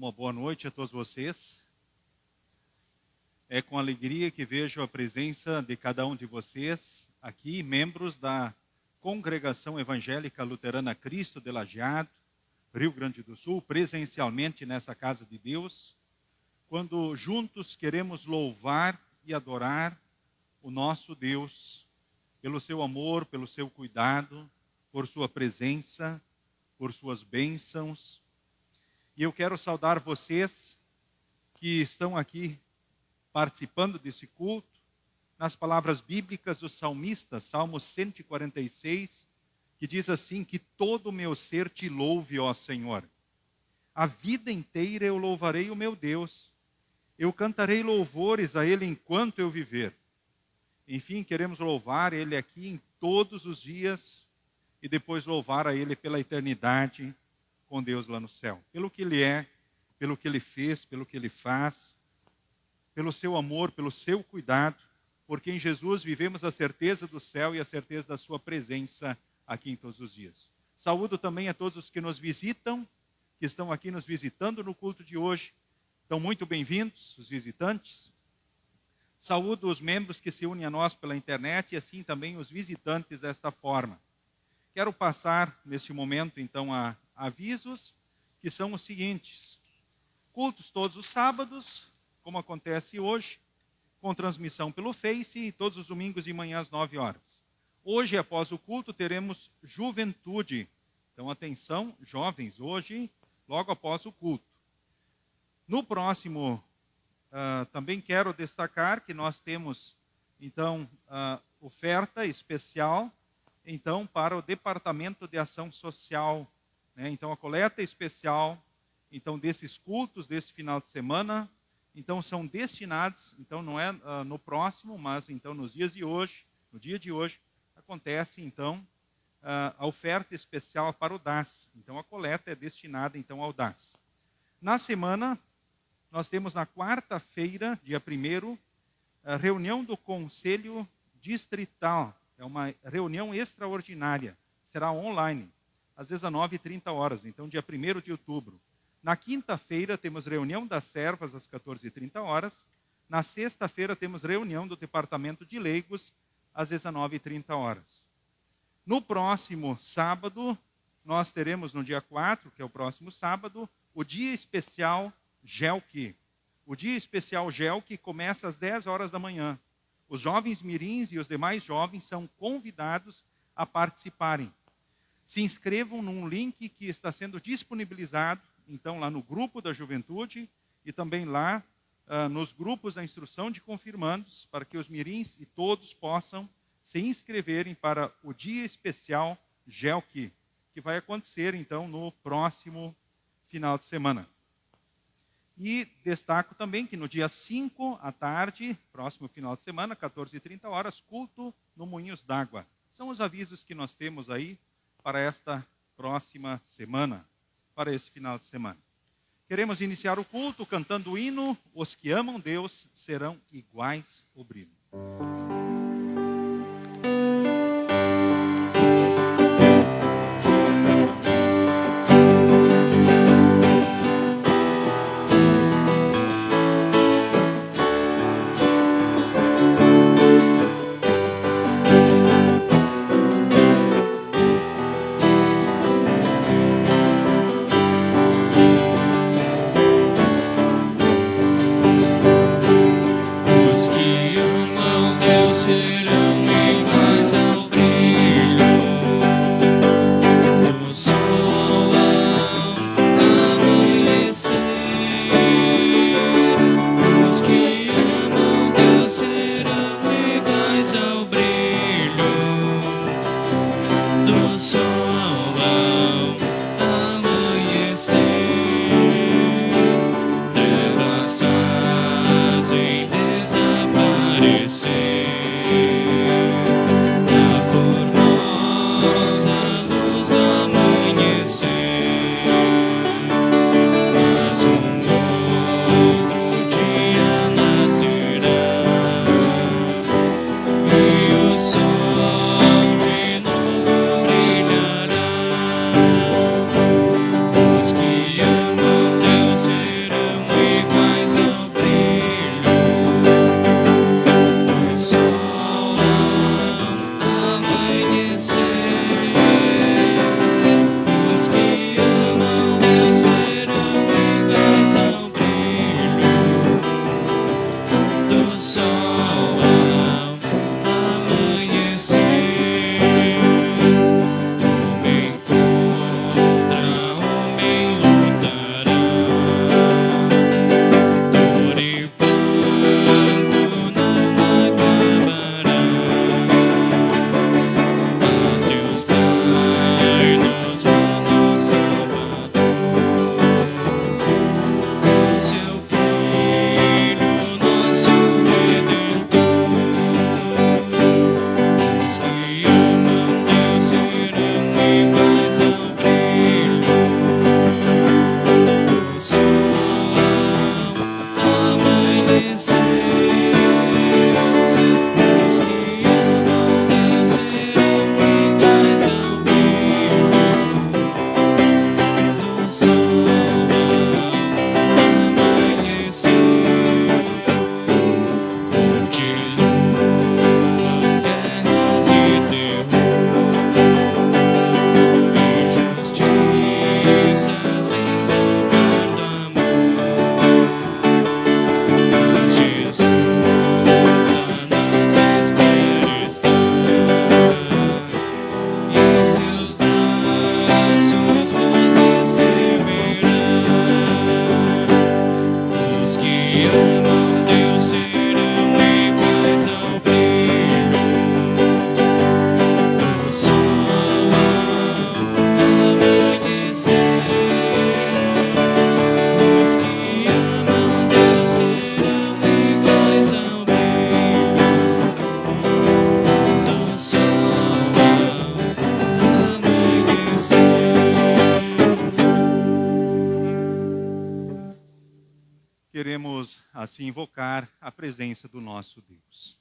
Uma boa noite a todos vocês. É com alegria que vejo a presença de cada um de vocês aqui, membros da Congregação Evangélica Luterana Cristo de Lajeado, Rio Grande do Sul, presencialmente nessa casa de Deus, quando juntos queremos louvar e adorar o nosso Deus, pelo seu amor, pelo seu cuidado, por sua presença, por suas bênçãos. E eu quero saudar vocês que estão aqui participando desse culto, nas palavras bíblicas do salmista, Salmo 146, que diz assim, que todo o meu ser te louve, ó Senhor. A vida inteira eu louvarei o meu Deus. Eu cantarei louvores a Ele enquanto eu viver. Enfim, queremos louvar Ele aqui em todos os dias e depois louvar a Ele pela eternidade com Deus lá no céu. Pelo que Ele é, pelo que Ele fez, pelo que Ele faz, pelo seu amor, pelo seu cuidado, porque em Jesus vivemos a certeza do céu e a certeza da sua presença aqui em todos os dias. Saúdo também a todos os que nos visitam, que estão aqui nos visitando no culto de hoje. Estão muito bem-vindos, os visitantes. Saúdo os membros que se unem a nós pela internet e assim também os visitantes desta forma. Quero passar neste momento então a avisos, que são os seguintes. Cultos todos os sábados, como acontece hoje, com transmissão pelo Face e todos os domingos de manhã às 9 horas. Hoje, após o culto, teremos juventude. Então, atenção, jovens, hoje, logo após o culto. No próximo, também quero destacar que nós temos, então, oferta especial, então, para o Departamento de Ação Social. Né? Então, a coleta especial, então, desses cultos, desse final de semana, então, são destinados, então, não é no próximo, mas, então, nos dias de hoje, no dia de hoje, acontece, então, a oferta especial para o DAS. Então, a coleta é destinada, então, ao DAS. Na semana, nós temos na quarta-feira, dia 1º, a reunião do Conselho Distrital. É uma reunião extraordinária. Será online, às 19h30. Então, dia 1º de outubro. Na quinta-feira, temos reunião das servas, às 14h30. Na sexta-feira, temos reunião do Departamento de Leigos, às 19h30. No próximo sábado, nós teremos no dia 4, que é o próximo sábado, o dia especial GELC. O dia especial GELC começa às 10 horas da manhã. Os jovens mirins e os demais jovens são convidados a participarem. Se inscrevam num link que está sendo disponibilizado, então, lá no grupo da juventude e também lá nos grupos da instrução de confirmandos, para que os mirins e todos possam se inscreverem para o dia especial GELC, que vai acontecer, então, no próximo final de semana. E destaco também que no dia 5 à tarde, próximo final de semana, 14h30, culto no Moinhos d'Água. São os avisos que nós temos aí para esta próxima semana, para esse final de semana. Queremos iniciar o culto cantando o hino, Os que amam Deus serão iguais ao brilho. Vamos assim invocar a presença do nosso Deus.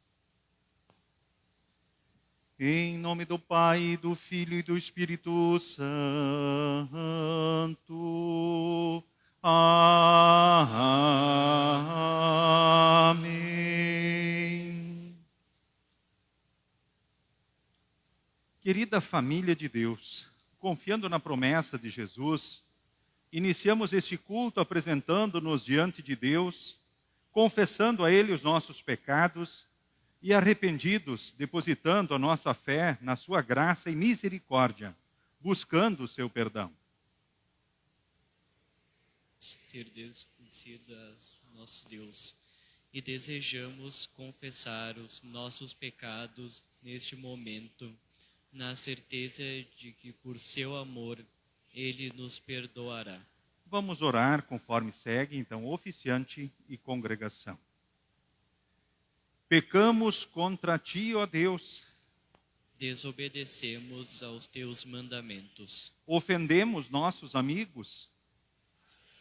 Em nome do Pai, do Filho e do Espírito Santo. Amém. Querida família de Deus, confiando na promessa de Jesus, iniciamos este culto apresentando-nos diante de Deus, confessando a Ele os nossos pecados e arrependidos, depositando a nossa fé na sua graça e misericórdia, buscando o seu perdão. Ter desconhecido nosso Deus e desejamos confessar os nossos pecados neste momento, na certeza de que por seu amor Ele nos perdoará. Vamos orar conforme segue, então, oficiante e congregação. Pecamos contra ti, ó Deus. Desobedecemos aos teus mandamentos. Ofendemos nossos amigos.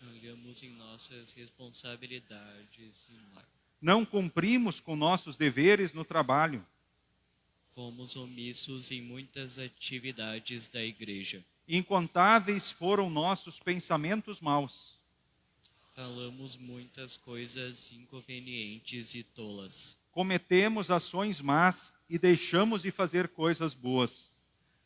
Falhamos em nossas responsabilidades e lar. Não cumprimos com nossos deveres no trabalho. Fomos omissos em muitas atividades da igreja. Incontáveis foram nossos pensamentos maus. Falamos muitas coisas inconvenientes e tolas. Cometemos ações más e deixamos de fazer coisas boas.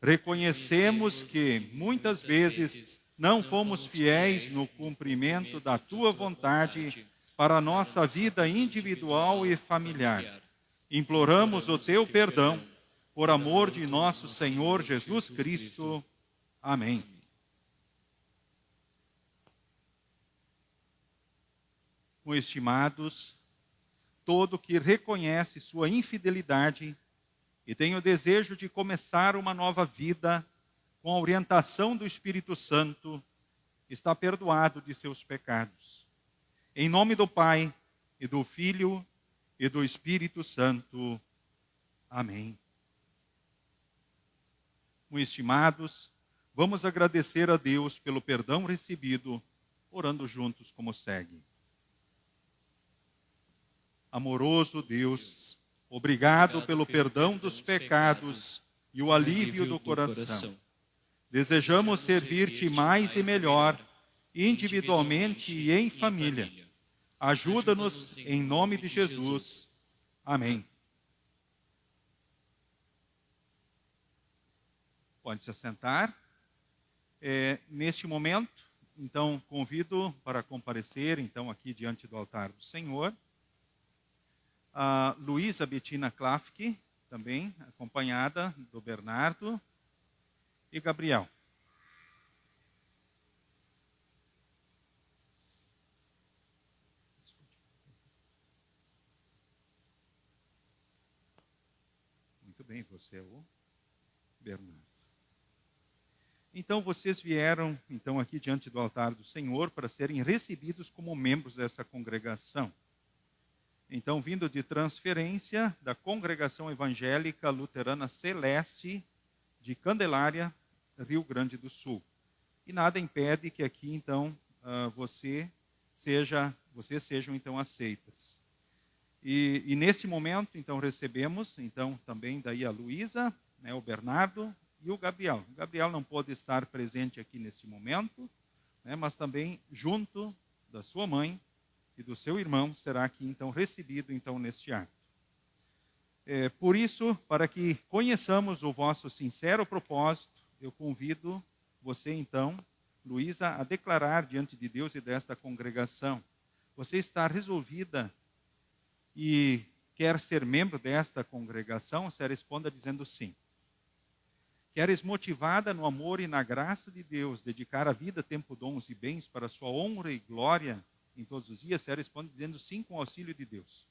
Reconhecemos que, muitas vezes, não fomos fiéis no cumprimento da tua vontade para a nossa vida individual e familiar. Imploramos o teu perdão, por amor de nosso Senhor Jesus Cristo. Amém. Meus estimados, todo que reconhece sua infidelidade e tem o desejo de começar uma nova vida com a orientação do Espírito Santo, está perdoado de seus pecados. Em nome do Pai, e do Filho, e do Espírito Santo. Amém. Meus estimados, vamos agradecer a Deus pelo perdão recebido, orando juntos como segue. Amoroso Deus, obrigado pelo perdão dos pecados e o alívio do coração. Desejamos servir-te mais e melhor, individualmente e em família. Ajuda-nos em nome de Jesus. Amém. Pode se assentar. Neste momento, então, convido para comparecer, então, aqui diante do altar do Senhor, a Luísa Bettina Klafke, também acompanhada do Bernardo e Gabriel. Muito bem, você é o Bernardo. Então, vocês vieram, então, aqui diante do altar do Senhor para serem recebidos como membros dessa congregação. Então, vindo de transferência da Congregação Evangélica Luterana Celeste de Candelária, Rio Grande do Sul. E nada impede que aqui, então, vocês sejam, então, aceitas. E nesse momento, então, recebemos, então, também daí a Luísa, né, o Bernardo e o Gabriel. O Gabriel não pôde estar presente aqui nesse momento, né, mas também junto da sua mãe e do seu irmão será aqui, então, recebido, então, neste ato. Por isso, para que conheçamos o vosso sincero propósito, eu convido você, então, Luísa, a declarar diante de Deus e desta congregação. Você está resolvida e quer ser membro desta congregação? Você responda dizendo sim. Queres motivada no amor e na graça de Deus, dedicar a vida, tempo, dons e bens para a sua honra e glória em todos os dias? Você responde dizendo sim com o auxílio de Deus.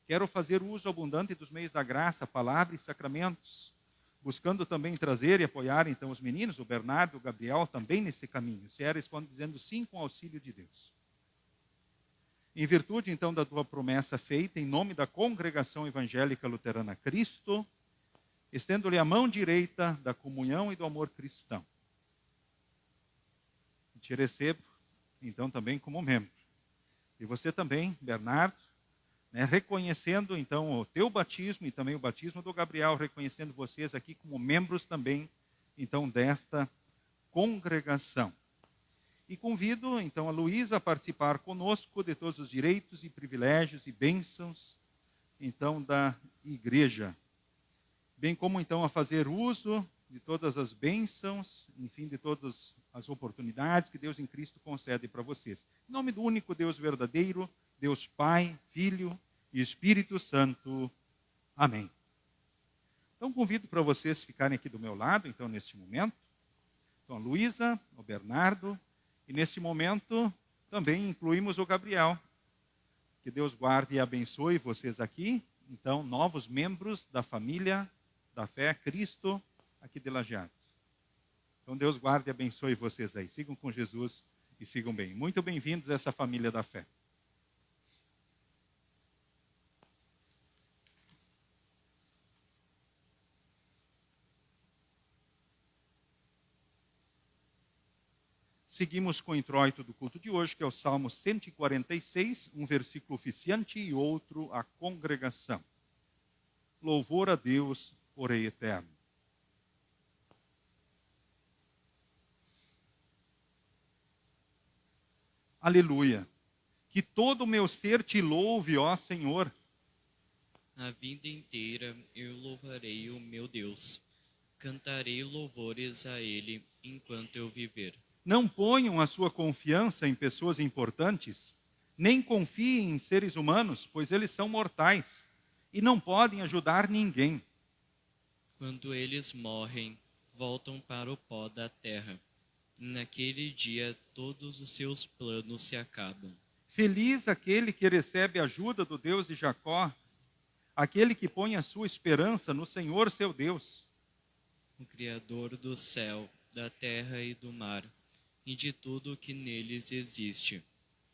Quero fazer uso abundante dos meios da graça, palavra e sacramentos, buscando também trazer e apoiar então os meninos, o Bernardo, o Gabriel, também nesse caminho. Você responde dizendo sim com o auxílio de Deus. Em virtude então da tua promessa feita, em nome da Congregação Evangélica Luterana Cristo, estendo-lhe a mão direita da comunhão e do amor cristão. Te recebo, então, também como membro. E você também, Bernardo, né, reconhecendo então o teu batismo e também o batismo do Gabriel, reconhecendo vocês aqui como membros também, então, desta congregação. E convido então a Luísa a participar conosco de todos os direitos e privilégios e bênçãos, então, da igreja. Bem como então a fazer uso de todas as bênçãos, enfim, de todas as oportunidades que Deus em Cristo concede para vocês. Em nome do único Deus verdadeiro, Deus Pai, Filho e Espírito Santo. Amém. Então convido para vocês ficarem aqui do meu lado, então, neste momento. Então, a Luísa, o Bernardo, e neste momento também incluímos o Gabriel. Que Deus guarde e abençoe vocês aqui, então, novos membros da família da fé Cristo aqui de Lajeados. Então, Deus guarde e abençoe vocês aí. Sigam com Jesus e sigam bem. Muito bem-vindos a essa família da fé. Seguimos com o introito do culto de hoje, que é o Salmo 146, um versículo oficiante e outro a congregação. Louvor a Deus por aí eterno. Aleluia. Que todo o meu ser te louve, ó Senhor. A vida inteira eu louvarei o meu Deus. Cantarei louvores a Ele enquanto eu viver. Não ponham a sua confiança em pessoas importantes, nem confiem em seres humanos, pois eles são mortais e não podem ajudar ninguém. Quando eles morrem, voltam para o pó da terra. Naquele dia, todos os seus planos se acabam. Feliz aquele que recebe a ajuda do Deus de Jacó, aquele que põe a sua esperança no Senhor seu Deus. O Criador do céu, da terra e do mar, e de tudo o que neles existe.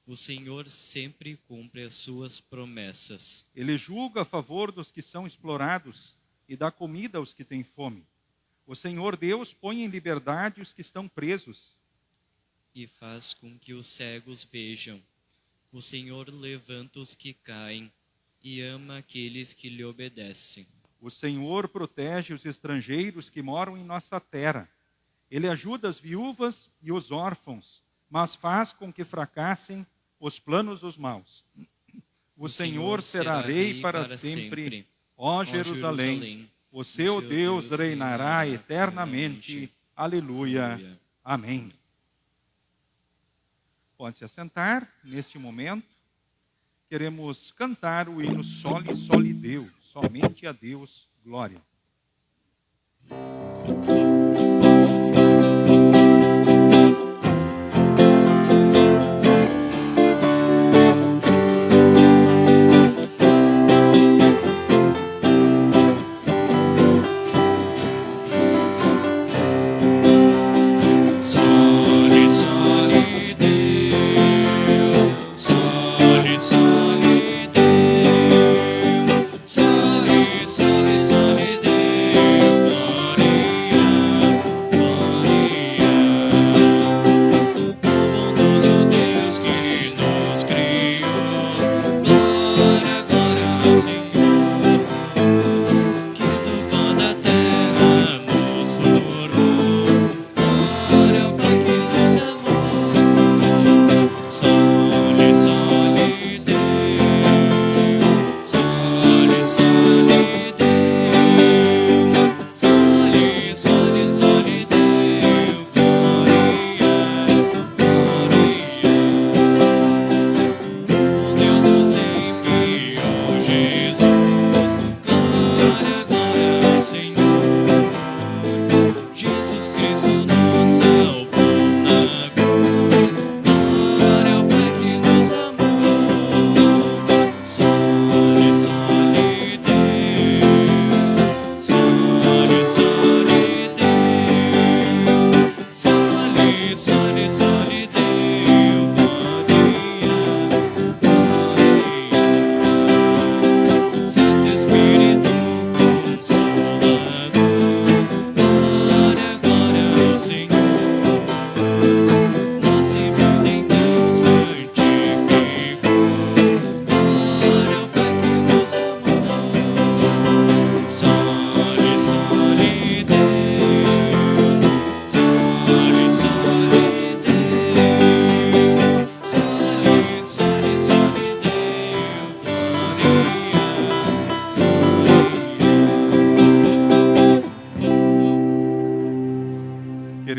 O Senhor sempre cumpre as suas promessas. Ele julga a favor dos que são explorados e dá comida aos que têm fome. O Senhor Deus põe em liberdade os que estão presos. E faz com que os cegos vejam. O Senhor levanta os que caem e ama aqueles que lhe obedecem. O Senhor protege os estrangeiros que moram em nossa terra. Ele ajuda as viúvas e os órfãos, mas faz com que fracassem os planos dos maus. O Senhor será rei para sempre. Ó Jerusalém, o seu Deus reinará eternamente. Aleluia. Amém. Pode se assentar neste momento. Queremos cantar o hino Soli, Soli Deo, somente a Deus, glória. Soli, soli, soli Deo, gloria.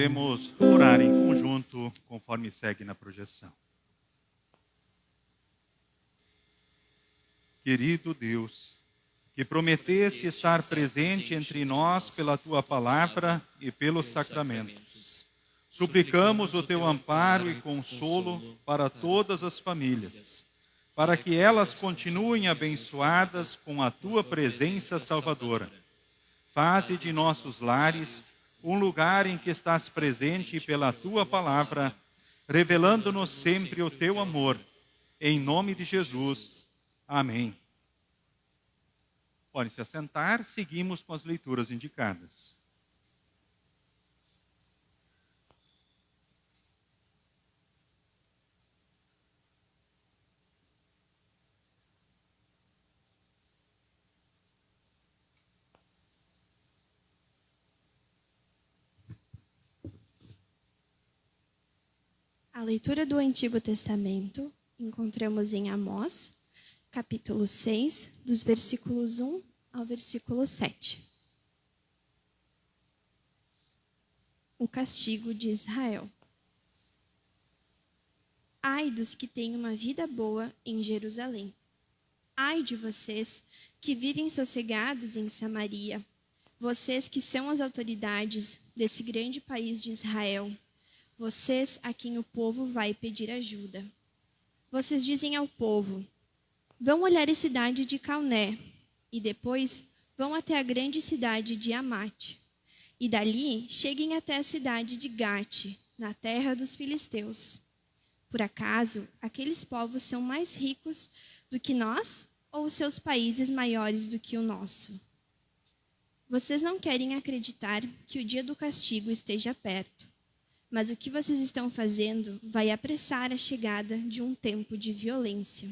queremos orar em conjunto, conforme segue na projeção. Querido Deus, que prometeste estar presente entre nós pela tua palavra e pelos sacramentos, suplicamos o teu amparo e consolo para todas as famílias, para que elas continuem abençoadas com a tua presença salvadora. Faze de nossos lares um lugar em que estás presente pela tua palavra, revelando-nos sempre o teu amor. Em nome de Jesus. Amém. Podem se assentar, seguimos com as leituras indicadas. A leitura do Antigo Testamento encontramos em Amós, capítulo 6, dos versículos 1 ao versículo 7. O castigo de Israel. Ai dos que têm uma vida boa em Jerusalém. Ai de vocês que vivem sossegados em Samaria, vocês que são as autoridades desse grande país de Israel, vocês a quem o povo vai pedir ajuda. Vocês dizem ao povo: vão olhar a cidade de Calné, e depois vão até a grande cidade de Amate, e dali cheguem até a cidade de Gate, na terra dos filisteus. Por acaso, aqueles povos são mais ricos do que nós, ou os seus países maiores do que o nosso? Vocês não querem acreditar que o dia do castigo esteja perto, mas o que vocês estão fazendo vai apressar a chegada de um tempo de violência.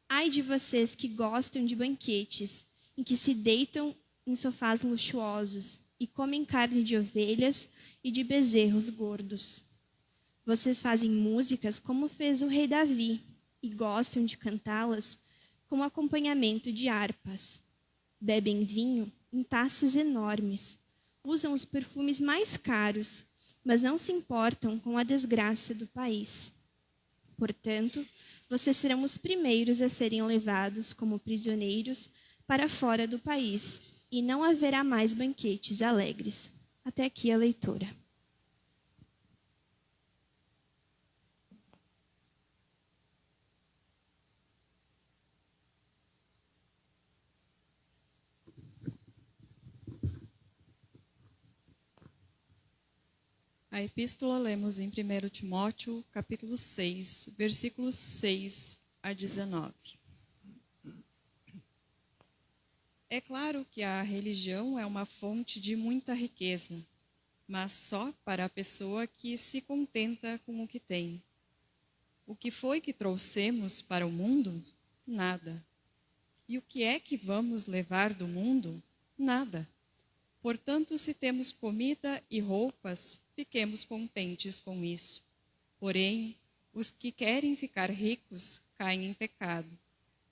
Ai de vocês que gostam de banquetes, em que se deitam em sofás luxuosos e comem carne de ovelhas e de bezerros gordos. Vocês fazem músicas como fez o rei Davi e gostam de cantá-las com acompanhamento de harpas. Bebem vinho em taças enormes, usam os perfumes mais caros, mas não se importam com a desgraça do país. Portanto, vocês serão os primeiros a serem levados como prisioneiros para fora do país, e não haverá mais banquetes alegres. Até aqui a leitura. A epístola lemos em 1 Timóteo, capítulo 6, versículos 6 a 19. É claro que a religião é uma fonte de muita riqueza, mas só para a pessoa que se contenta com o que tem. O que foi que trouxemos para o mundo? Nada. E o que é que vamos levar do mundo? Nada. Portanto, se temos comida e roupas, fiquemos contentes com isso. Porém, os que querem ficar ricos caem em pecado,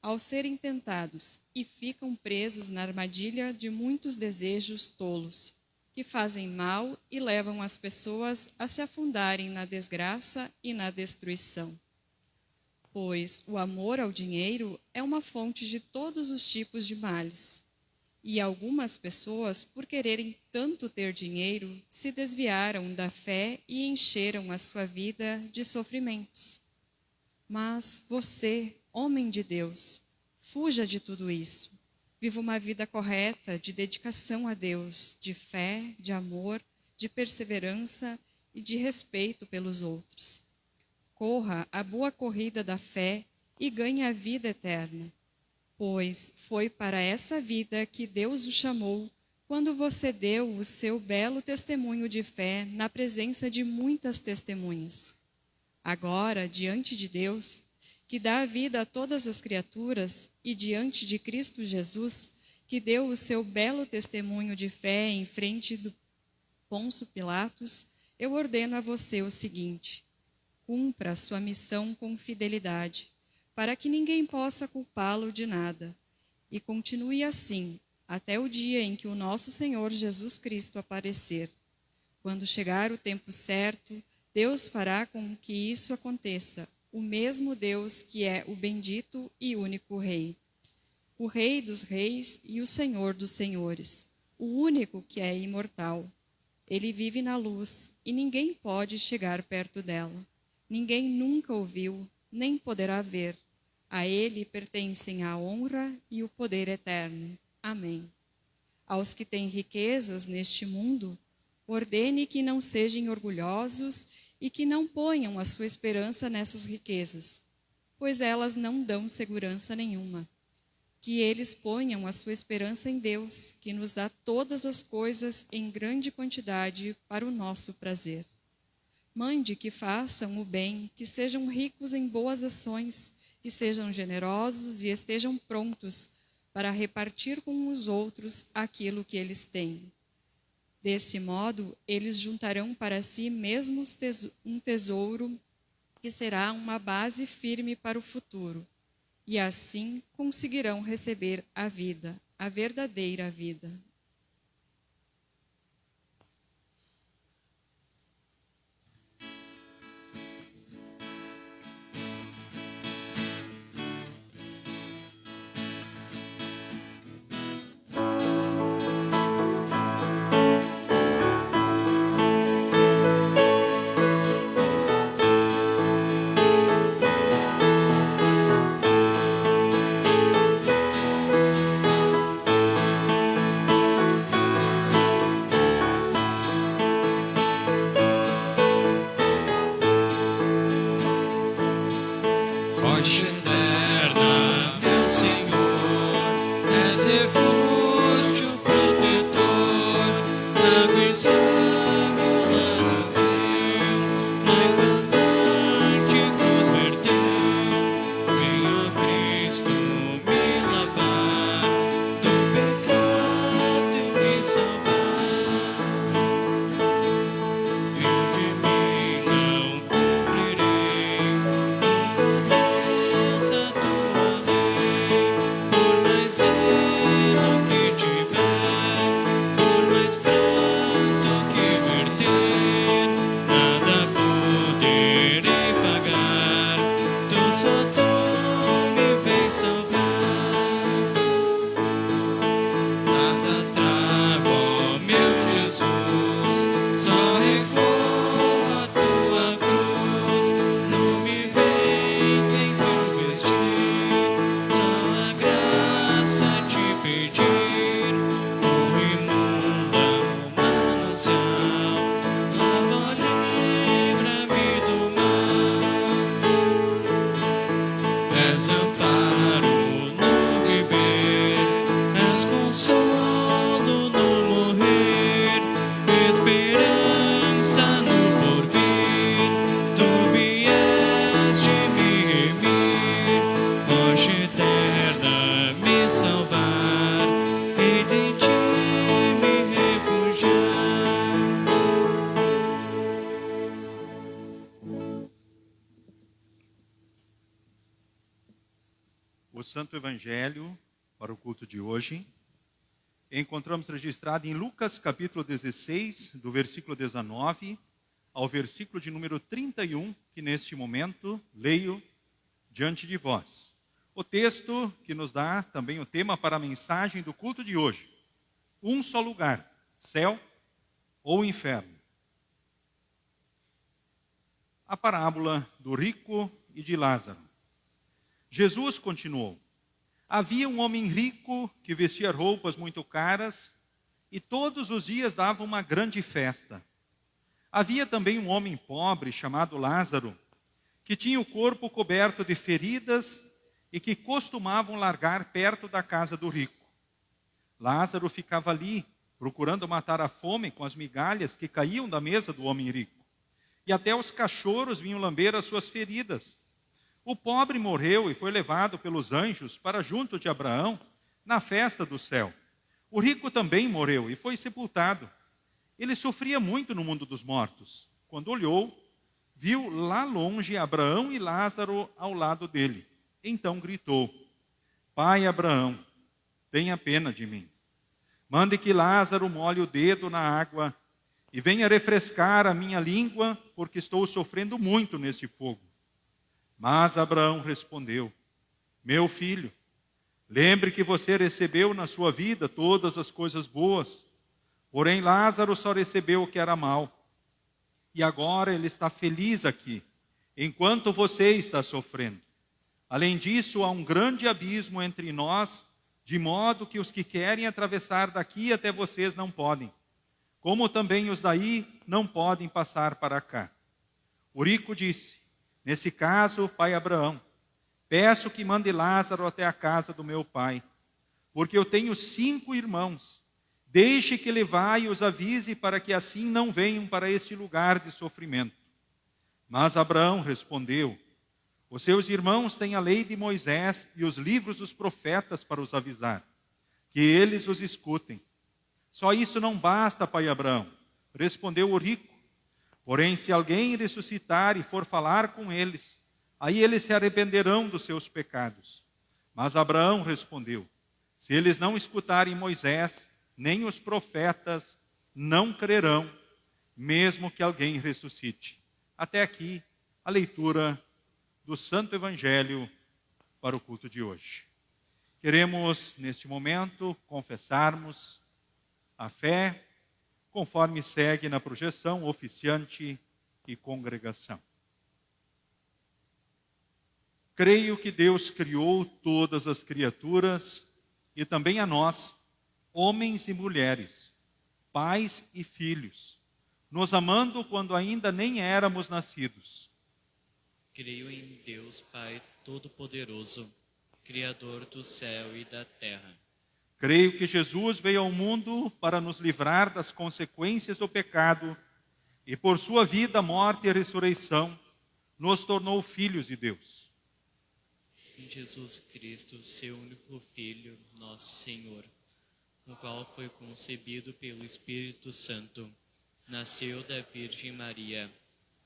ao serem tentados, e ficam presos na armadilha de muitos desejos tolos, que fazem mal e levam as pessoas a se afundarem na desgraça e na destruição. Pois o amor ao dinheiro é uma fonte de todos os tipos de males. E algumas pessoas, por quererem tanto ter dinheiro, se desviaram da fé e encheram a sua vida de sofrimentos. Mas você, homem de Deus, fuja de tudo isso. Viva uma vida correta, de dedicação a Deus, de fé, de amor, de perseverança e de respeito pelos outros. Corra a boa corrida da fé e ganhe a vida eterna. Pois foi para essa vida que Deus o chamou, quando você deu o seu belo testemunho de fé na presença de muitas testemunhas. Agora, diante de Deus, que dá a vida a todas as criaturas, e diante de Cristo Jesus, que deu o seu belo testemunho de fé em frente do Pôncio Pilatos, eu ordeno a você o seguinte: cumpra a sua missão com fidelidade, para que ninguém possa culpá-lo de nada. E continue assim, até o dia em que o nosso Senhor Jesus Cristo aparecer. Quando chegar o tempo certo, Deus fará com que isso aconteça, o mesmo Deus que é o bendito e único Rei. O Rei dos reis e o Senhor dos senhores, o único que é imortal. Ele vive na luz e ninguém pode chegar perto dela. Ninguém nunca ouviu, nem poderá ver. A ele pertencem a honra e o poder eterno. Amém. Aos que têm riquezas neste mundo, ordene que não sejam orgulhosos e que não ponham a sua esperança nessas riquezas, pois elas não dão segurança nenhuma. Que eles ponham a sua esperança em Deus, que nos dá todas as coisas em grande quantidade para o nosso prazer. Mande que façam o bem, que sejam ricos em boas ações, que sejam generosos e estejam prontos para repartir com os outros aquilo que eles têm. Desse modo, eles juntarão para si mesmos um tesouro que será uma base firme para o futuro, e assim conseguirão receber a vida, a verdadeira vida. Rocha eterna, meu Senhor, és refúgio protetor, aguçamos a do rio, na infamante cruz verteu. Venha Cristo me lavar, do pecado e me salvar. Eu de mim não cumprirei, Deus, a tua lei, por mais zelo que tiver, por mais pranto que verter, nada poderei pagar, tu só tu me vens salvar. Nada trago, ó meu Jesus, só recorro à tua cruz, não me vem tu vestir, só a graça te pedir. Com imunda manancial, lava, livra-me do mal. És amparo no viver, és consolo no morrer, esperança no porvir, tu vieste me remir, rocha eterna me salvar, e de ti me refugiar. O Santo Evangelho para o culto de hoje encontramos registrado em Lucas capítulo 16, do versículo 19 ao versículo de número 31, que neste momento leio diante de vós. O texto que nos dá também o tema para a mensagem do culto de hoje: um só lugar, céu ou inferno. A parábola do rico e de Lázaro. Jesus continuou: havia um homem rico que vestia roupas muito caras e todos os dias dava uma grande festa. Havia também um homem pobre chamado Lázaro, que tinha o corpo coberto de feridas e que costumavam largar perto da casa do rico. Lázaro ficava ali, procurando matar a fome com as migalhas que caíam da mesa do homem rico. E até os cachorros vinham lamber as suas feridas. O pobre morreu e foi levado pelos anjos para junto de Abraão na festa do céu. O rico também morreu e foi sepultado. Ele sofria muito no mundo dos mortos. Quando olhou, viu lá longe Abraão e Lázaro ao lado dele. Então gritou: Pai Abraão, tenha pena de mim. Mande que Lázaro molhe o dedo na água e venha refrescar a minha língua, porque estou sofrendo muito neste fogo. Mas Abraão respondeu: meu filho, lembre que você recebeu na sua vida todas as coisas boas, porém Lázaro só recebeu o que era mal. E agora ele está feliz aqui, enquanto você está sofrendo. Além disso, há um grande abismo entre nós, de modo que os que querem atravessar daqui até vocês não podem, como também os daí não podem passar para cá. O rico disse: nesse caso, pai Abraão, peço que mande Lázaro até a casa do meu pai, porque eu tenho 5 irmãos. Deixe que ele vá e os avise, para que assim não venham para este lugar de sofrimento. Mas Abraão respondeu: os seus irmãos têm a lei de Moisés e os livros dos profetas para os avisar, que eles os escutem. Só isso não basta, pai Abraão, respondeu o rico. Porém, se alguém ressuscitar e for falar com eles, aí eles se arrependerão dos seus pecados. Mas Abraão respondeu: se eles não escutarem Moisés, nem os profetas, não crerão, mesmo que alguém ressuscite. Até aqui, a leitura do Santo Evangelho para o culto de hoje. Queremos, neste momento, confessarmos a fé, conforme segue na projeção oficiante e congregação. Creio que Deus criou todas as criaturas e também a nós, homens e mulheres, pais e filhos, nos amando quando ainda nem éramos nascidos. Creio em Deus Pai Todo-Poderoso, Criador do céu e da terra. Creio que Jesus veio ao mundo para nos livrar das consequências do pecado e por sua vida, morte e ressurreição, nos tornou filhos de Deus. Em Jesus Cristo, seu único Filho, nosso Senhor, o qual foi concebido pelo Espírito Santo, nasceu da Virgem Maria,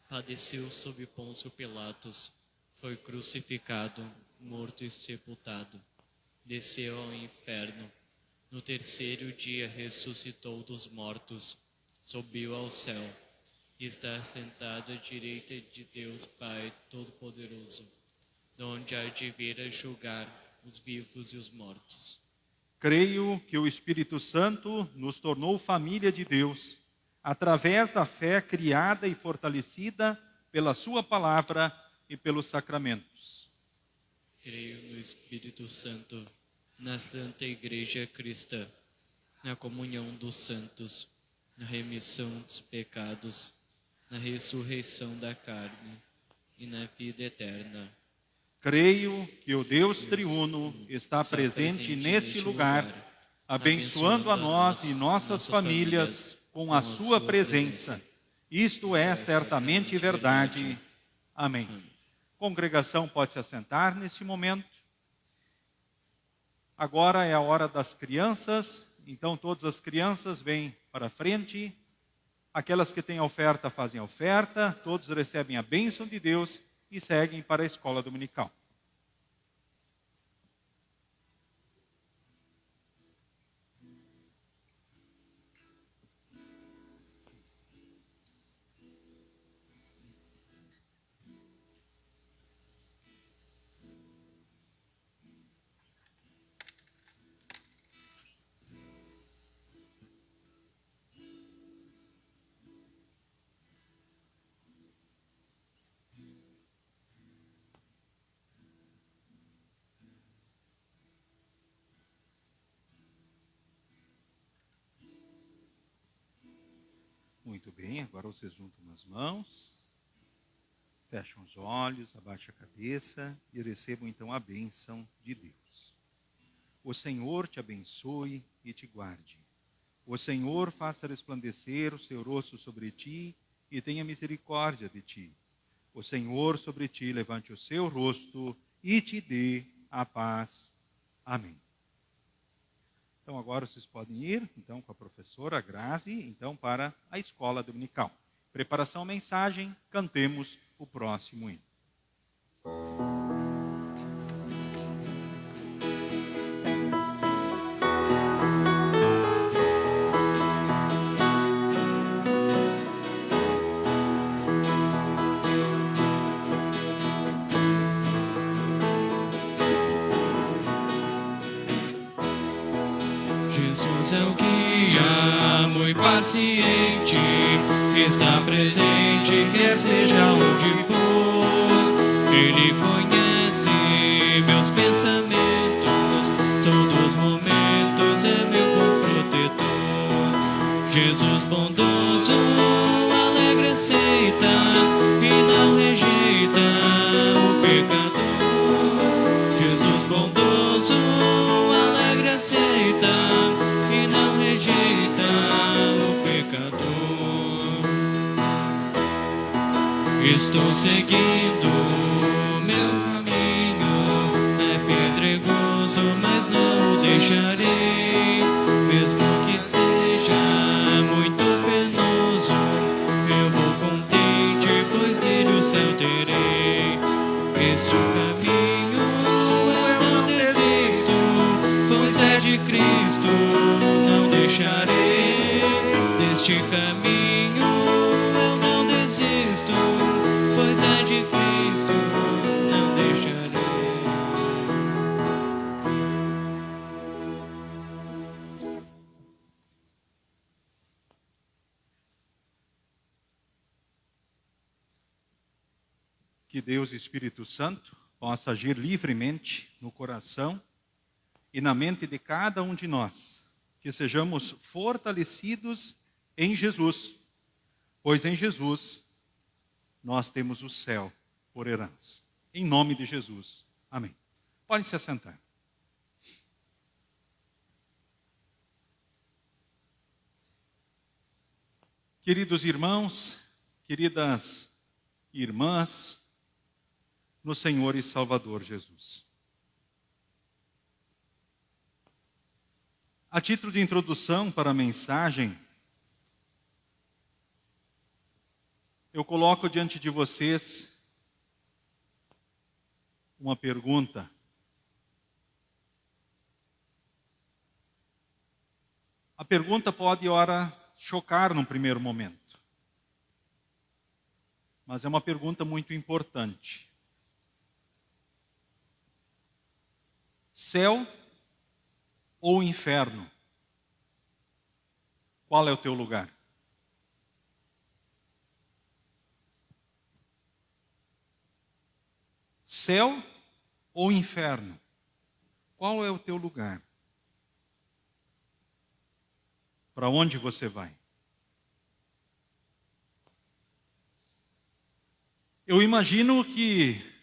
padeceu sob Pôncio Pilatos, foi crucificado, morto e sepultado, desceu ao inferno, no terceiro dia ressuscitou dos mortos, subiu ao céu, e está sentado à direita de Deus Pai Todo-Poderoso, de onde há de vir a julgar os vivos e os mortos. Creio que o Espírito Santo nos tornou família de Deus, através da fé criada e fortalecida pela sua palavra e pelos sacramentos. Creio no Espírito Santo, na Santa Igreja Cristã, na comunhão dos santos, na remissão dos pecados, na ressurreição da carne e na vida eterna. Creio que o Deus triuno está presente neste lugar, abençoando a nós e nossas famílias com a sua presença. Isto é certamente verdade. Amém. Congregação pode se assentar neste momento. Agora é a hora das crianças, então todas as crianças vêm para frente. Aquelas que têm oferta fazem a oferta, todos recebem a bênção de Deus e seguem para a escola dominical. Muito bem, agora vocês juntam as mãos, fecham os olhos, abaixam a cabeça e recebam então a bênção de Deus. O Senhor te abençoe e te guarde. O Senhor faça resplandecer o seu rosto sobre ti e tenha misericórdia de ti. O Senhor sobre ti levante o seu rosto e te dê a paz. Amém. Então agora vocês podem ir, então, com a professora Grazi, então, para a escola dominical. Preparação à mensagem, cantemos o próximo hino. Jesus é o guia, muito paciente, está presente, quer seja onde for. Ele conhece meus pensamentos, todos os momentos é meu bom protetor. Jesus bondoso, alegre aceita e não rejeita o pecador. Jesus bondoso, alegre aceita e não rejeita o pecador. Estou seguindo o mesmo caminho, é pedregoso, mas não o deixarei. Mesmo que seja muito penoso, eu vou contente, pois nele o céu terei. Este caminho eu não desisto, pois é de Cristo, não deixarei. Deste caminho eu não desisto, pois é de Cristo, não deixarei. Que Deus, Espírito Santo, possa agir livremente no coração e na mente de cada um de nós. Que sejamos fortalecidos em Jesus, pois em Jesus nós temos o céu por herança. Em nome de Jesus. Amém. Podem se assentar. Queridos irmãos, queridas irmãs, no Senhor e Salvador Jesus. A título de introdução para a mensagem, eu coloco diante de vocês uma pergunta. A pergunta pode, ora, chocar num primeiro momento, mas é uma pergunta muito importante. Céu ou inferno? Qual é o teu lugar? Céu ou inferno? Qual é o teu lugar? Para onde você vai? Eu imagino que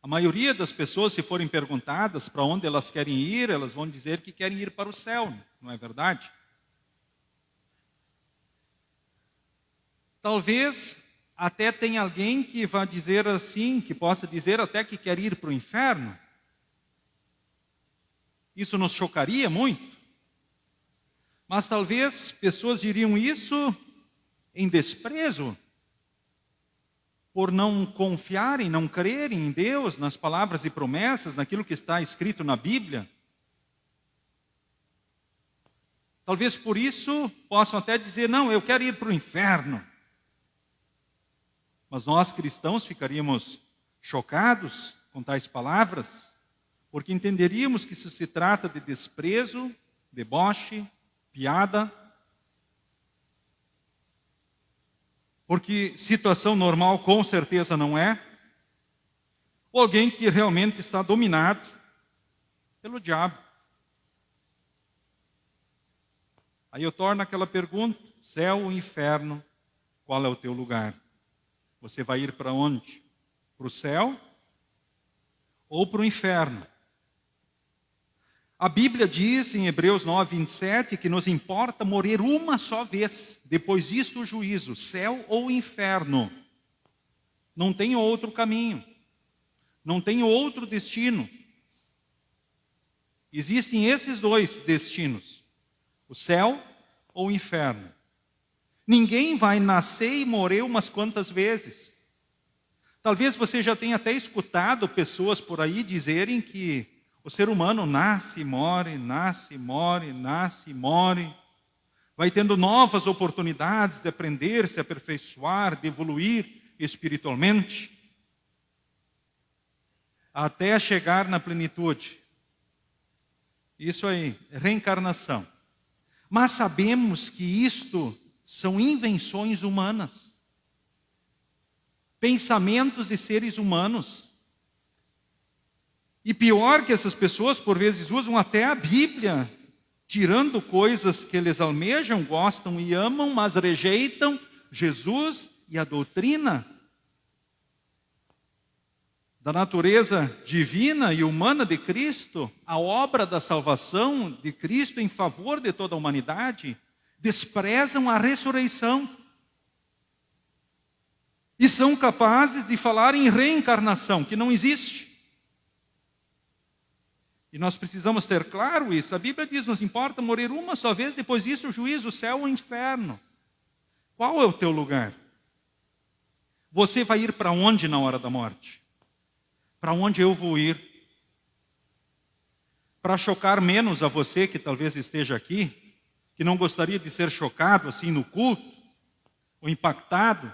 a maioria das pessoas, se forem perguntadas para onde elas querem ir, elas vão dizer que querem ir para o céu, não é verdade? Talvez até tenha alguém que vá dizer assim, que possa dizer até que quer ir para o inferno. Isso nos chocaria muito. Mas talvez pessoas diriam isso em desprezo, por não confiarem, não crerem em Deus, nas palavras e promessas, naquilo que está escrito na Bíblia. Talvez por isso possam até dizer, não, eu quero ir para o inferno. Mas nós cristãos ficaríamos chocados com tais palavras, porque entenderíamos que isso se trata de desprezo, deboche, piada. Porque situação normal com certeza não é. Ou alguém que realmente está dominado pelo diabo. Aí eu torno aquela pergunta, céu ou inferno, qual é o teu lugar? Você vai ir para onde? Para o céu ou para o inferno? A Bíblia diz em Hebreus 9, 27, que nos importa morrer uma só vez. Depois disto o juízo, céu ou inferno. Não tem outro caminho. Não tem outro destino. Existem esses dois destinos. O céu ou o inferno. Ninguém vai nascer e morrer umas quantas vezes. Talvez você já tenha até escutado pessoas por aí dizerem que o ser humano nasce e morre, nasce e morre, nasce e morre. Vai tendo novas oportunidades de aprender, se aperfeiçoar, de evoluir espiritualmente, até chegar na plenitude. Isso aí, reencarnação. Mas sabemos que isto são invenções humanas. Pensamentos de seres humanos. E pior que essas pessoas, por vezes, usam até a Bíblia, tirando coisas que eles almejam, gostam e amam, mas rejeitam Jesus e a doutrina da natureza divina e humana de Cristo, a obra da salvação de Cristo em favor de toda a humanidade, desprezam a ressurreição. E são capazes de falar em reencarnação, que não existe. E nós precisamos ter claro isso. A Bíblia diz, nos importa morrer uma só vez, depois disso o juízo, o céu ou o inferno. Qual é o teu lugar? Você vai ir para onde na hora da morte? Para onde eu vou ir? Para chocar menos a você que talvez esteja aqui, que não gostaria de ser chocado assim no culto, ou impactado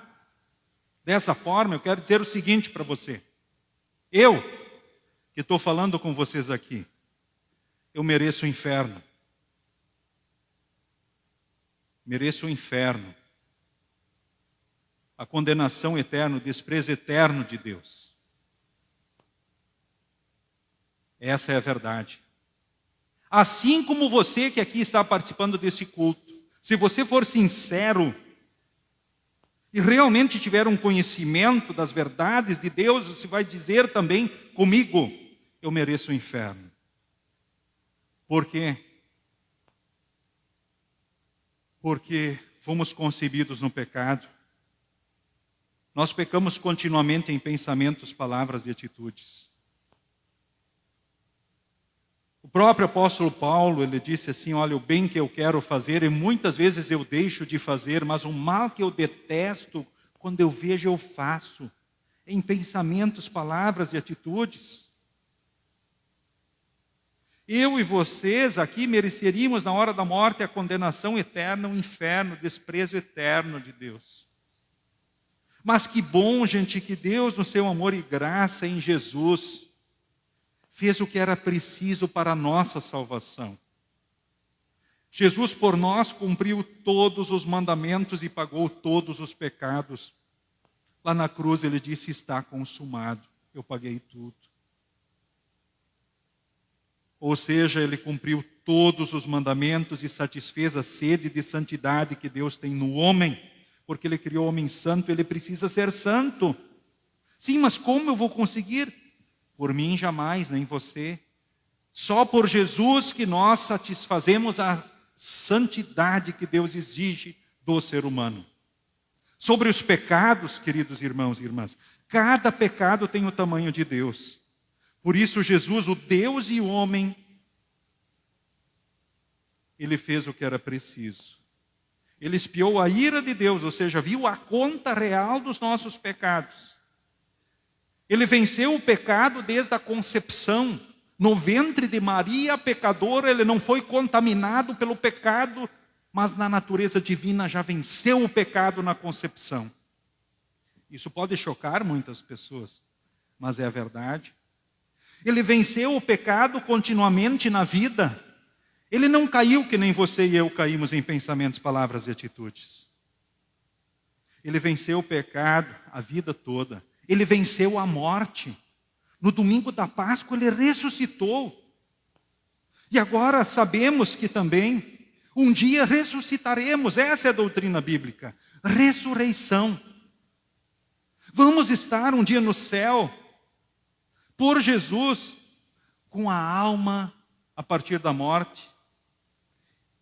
dessa forma, eu quero dizer o seguinte para você. Eu, que estou falando com vocês aqui, eu mereço o inferno. Mereço o inferno. A condenação eterna, o desprezo eterno de Deus. Essa é a verdade. Assim como você que aqui está participando desse culto, se você for sincero e realmente tiver um conhecimento das verdades de Deus, você vai dizer também comigo, eu mereço o inferno. Por quê? Porque fomos concebidos no pecado. Nós pecamos continuamente em pensamentos, palavras e atitudes. O próprio apóstolo Paulo, ele disse assim, olha, o bem que eu quero fazer, e muitas vezes eu deixo de fazer, mas o mal que eu detesto, quando eu vejo, eu faço. Em pensamentos, palavras e atitudes. Eu e vocês aqui mereceríamos, na hora da morte, a condenação eterna, o inferno, o desprezo eterno de Deus. Mas que bom, gente, que Deus, no seu amor e graça em Jesus, fez o que era preciso para a nossa salvação. Jesus por nós cumpriu todos os mandamentos e pagou todos os pecados. Lá na cruz ele disse, está consumado, eu paguei tudo. Ou seja, ele cumpriu todos os mandamentos e satisfez a sede de santidade que Deus tem no homem, porque ele criou o homem santo, ele precisa ser santo. Sim, mas como eu vou conseguir? Por mim jamais, nem você. Só por Jesus que nós satisfazemos a santidade que Deus exige do ser humano. Sobre os pecados, queridos irmãos e irmãs, cada pecado tem o tamanho de Deus. Por isso Jesus, o Deus e o homem, ele fez o que era preciso. Ele expiou a ira de Deus, ou seja, viu a conta real dos nossos pecados. Ele venceu o pecado desde a concepção. No ventre de Maria, pecadora, ele não foi contaminado pelo pecado, mas na natureza divina já venceu o pecado na concepção. Isso pode chocar muitas pessoas, mas é a verdade. Ele venceu o pecado continuamente na vida. Ele não caiu que nem você e eu caímos em pensamentos, palavras e atitudes. Ele venceu o pecado a vida toda. Ele venceu a morte. No domingo da Páscoa ele ressuscitou. E agora sabemos que também um dia ressuscitaremos. Essa é a doutrina bíblica. Ressurreição. Vamos estar um dia no céu por Jesus, com a alma a partir da morte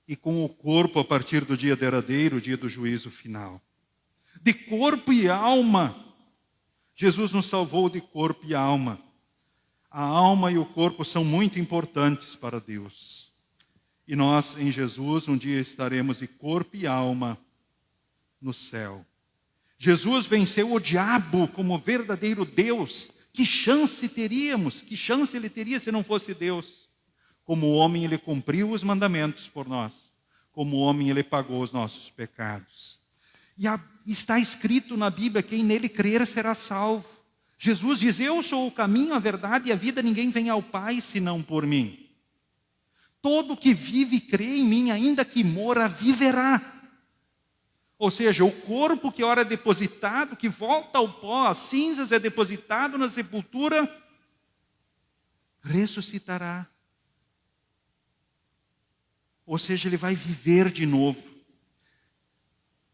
e com o corpo a partir do dia derradeiro, o dia do juízo final. De corpo e alma, Jesus nos salvou de corpo e alma. A alma e o corpo são muito importantes para Deus. E nós, em Jesus, um dia estaremos de corpo e alma no céu. Jesus venceu o diabo como verdadeiro Deus. Que chance teríamos? Que chance ele teria se não fosse Deus? Como homem, ele cumpriu os mandamentos por nós. Como homem, ele pagou os nossos pecados. E está escrito na Bíblia, quem nele crer será salvo. Jesus diz, eu sou o caminho, a verdade e a vida, ninguém vem ao Pai senão por mim. todo que vive e crê em mim, ainda que morra, viverá. Ou seja, o corpo que ora é depositado, que volta ao pó, às cinzas, é depositado na sepultura, ressuscitará. Ou seja, ele vai viver de novo.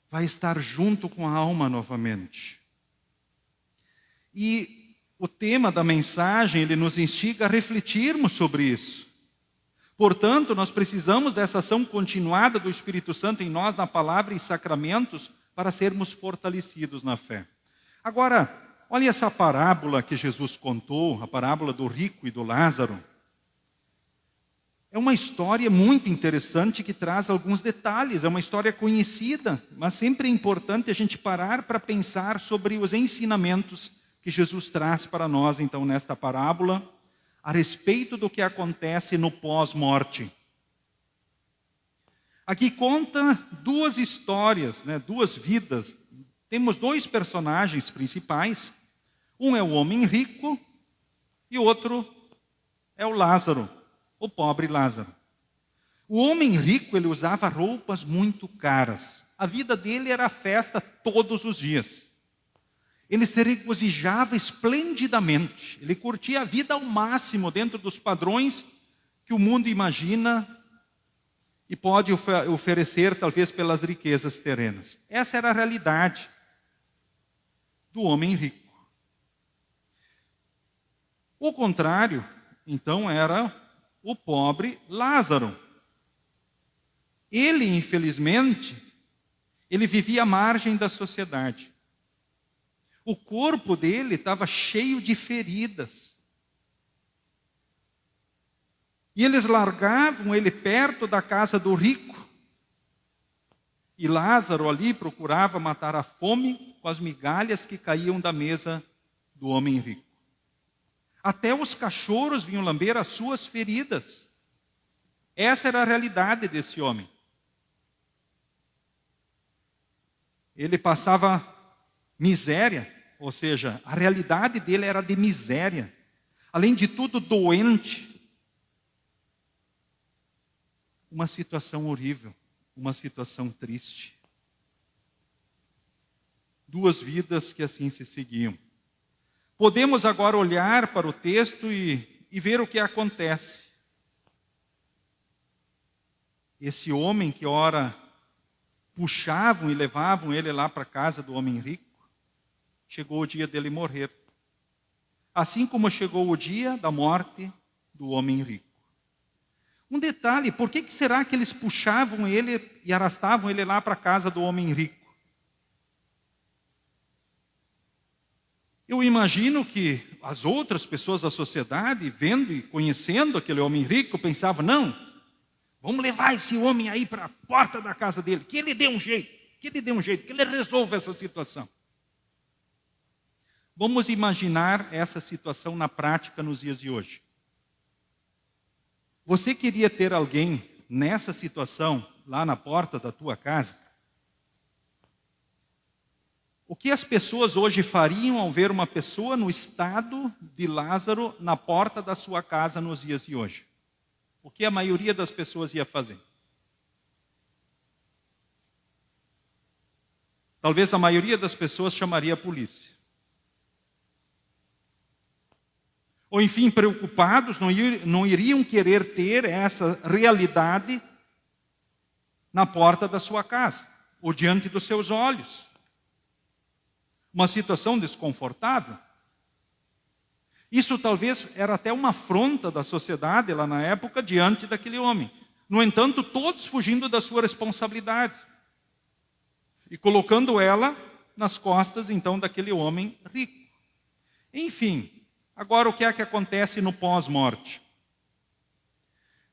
Vai estar junto com a alma novamente. E o tema da mensagem, ele nos instiga a refletirmos sobre isso. Portanto, nós precisamos dessa ação continuada do Espírito Santo em nós, na palavra e sacramentos, para sermos fortalecidos na fé. Agora, olha essa parábola que Jesus contou, a parábola do rico e do Lázaro. É uma história muito interessante que traz alguns detalhes, é uma história conhecida, mas sempre é importante a gente parar para pensar sobre os ensinamentos que Jesus traz para nós, então, nesta parábola, a respeito do que acontece no pós-morte. Aqui conta duas histórias, duas vidas. Temos dois personagens principais. Um é o homem rico e o outro é o Lázaro, o pobre Lázaro. O homem rico, ele usava roupas muito caras. A vida dele era festa todos os dias. Ele se regozijava esplendidamente. Ele curtia a vida ao máximo dentro dos padrões que o mundo imagina e pode oferecer, talvez, pelas riquezas terrenas. Essa era a realidade do homem rico. O contrário, então, era o pobre Lázaro. Ele, infelizmente, ele vivia à margem da sociedade. O corpo dele estava cheio de feridas. E eles largavam ele perto da casa do rico. E Lázaro ali procurava matar a fome com as migalhas que caíam da mesa do homem rico. Até os cachorros vinham lamber as suas feridas. Essa era a realidade desse homem. Ele passava miséria, ou seja, a realidade dele era de miséria. Além de tudo, doente. Uma situação horrível, uma situação triste. Duas vidas que assim se seguiam. Podemos agora olhar para o texto e ver o que acontece. Esse homem que ora puxavam e levavam ele lá para a casa do homem rico, chegou o dia dele morrer. Assim como chegou o dia da morte do homem rico. Um detalhe, por que será que eles puxavam ele e arrastavam ele lá para a casa do homem rico? Eu imagino que as outras pessoas da sociedade, vendo e conhecendo aquele homem rico, pensavam, não, vamos levar esse homem aí para a porta da casa dele, que ele dê um jeito, que ele resolva essa situação. Vamos imaginar essa situação na prática nos dias de hoje. Você queria ter alguém nessa situação, lá na porta da tua casa? O que as pessoas hoje fariam ao ver uma pessoa no estado de Lázaro na porta da sua casa nos dias de hoje? O que a maioria das pessoas ia fazer? Talvez a maioria das pessoas chamaria a polícia. Ou enfim, preocupados, não iriam querer ter essa realidade na porta da sua casa, ou diante dos seus olhos. Uma situação desconfortável. Isso talvez era até uma afronta da sociedade lá na época diante daquele homem. No entanto, todos fugindo da sua responsabilidade. E colocando ela nas costas, então, daquele homem rico. Enfim, agora o que é que acontece no pós-morte?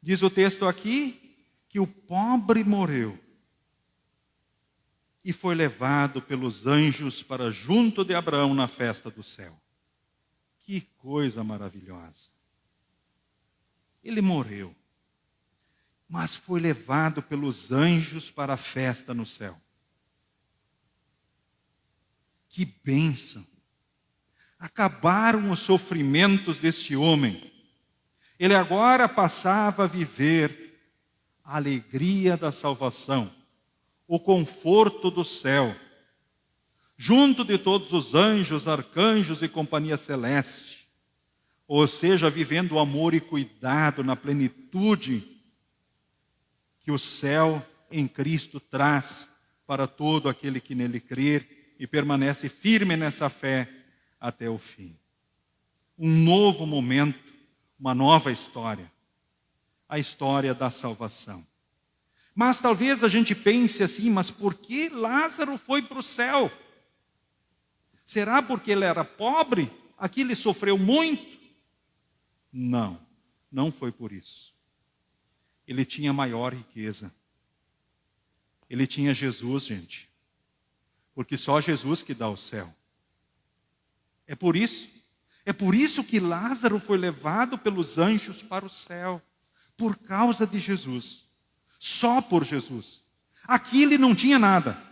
Diz o texto aqui que o pobre morreu e foi levado pelos anjos para junto de Abraão na festa do céu. Que coisa maravilhosa. Ele morreu, mas foi levado pelos anjos para a festa no céu. Que bênção. Acabaram os sofrimentos deste homem. Ele agora passava a viver a alegria da salvação, o conforto do céu, junto de todos os anjos, arcanjos e companhia celeste, ou seja, vivendo o amor e cuidado na plenitude que o céu em Cristo traz para todo aquele que nele crer e permanece firme nessa fé até o fim. Um novo momento, uma nova história, a história da salvação. Mas talvez a gente pense assim, mas por que Lázaro foi para o céu? Será porque ele era pobre? Aqui ele sofreu muito? Não, não foi por isso. Ele tinha maior riqueza. Ele tinha Jesus, gente. Porque só Jesus que dá o céu. É por isso que Lázaro foi levado pelos anjos para o céu. Por causa de Jesus. Só por Jesus. Aqui ele não tinha nada.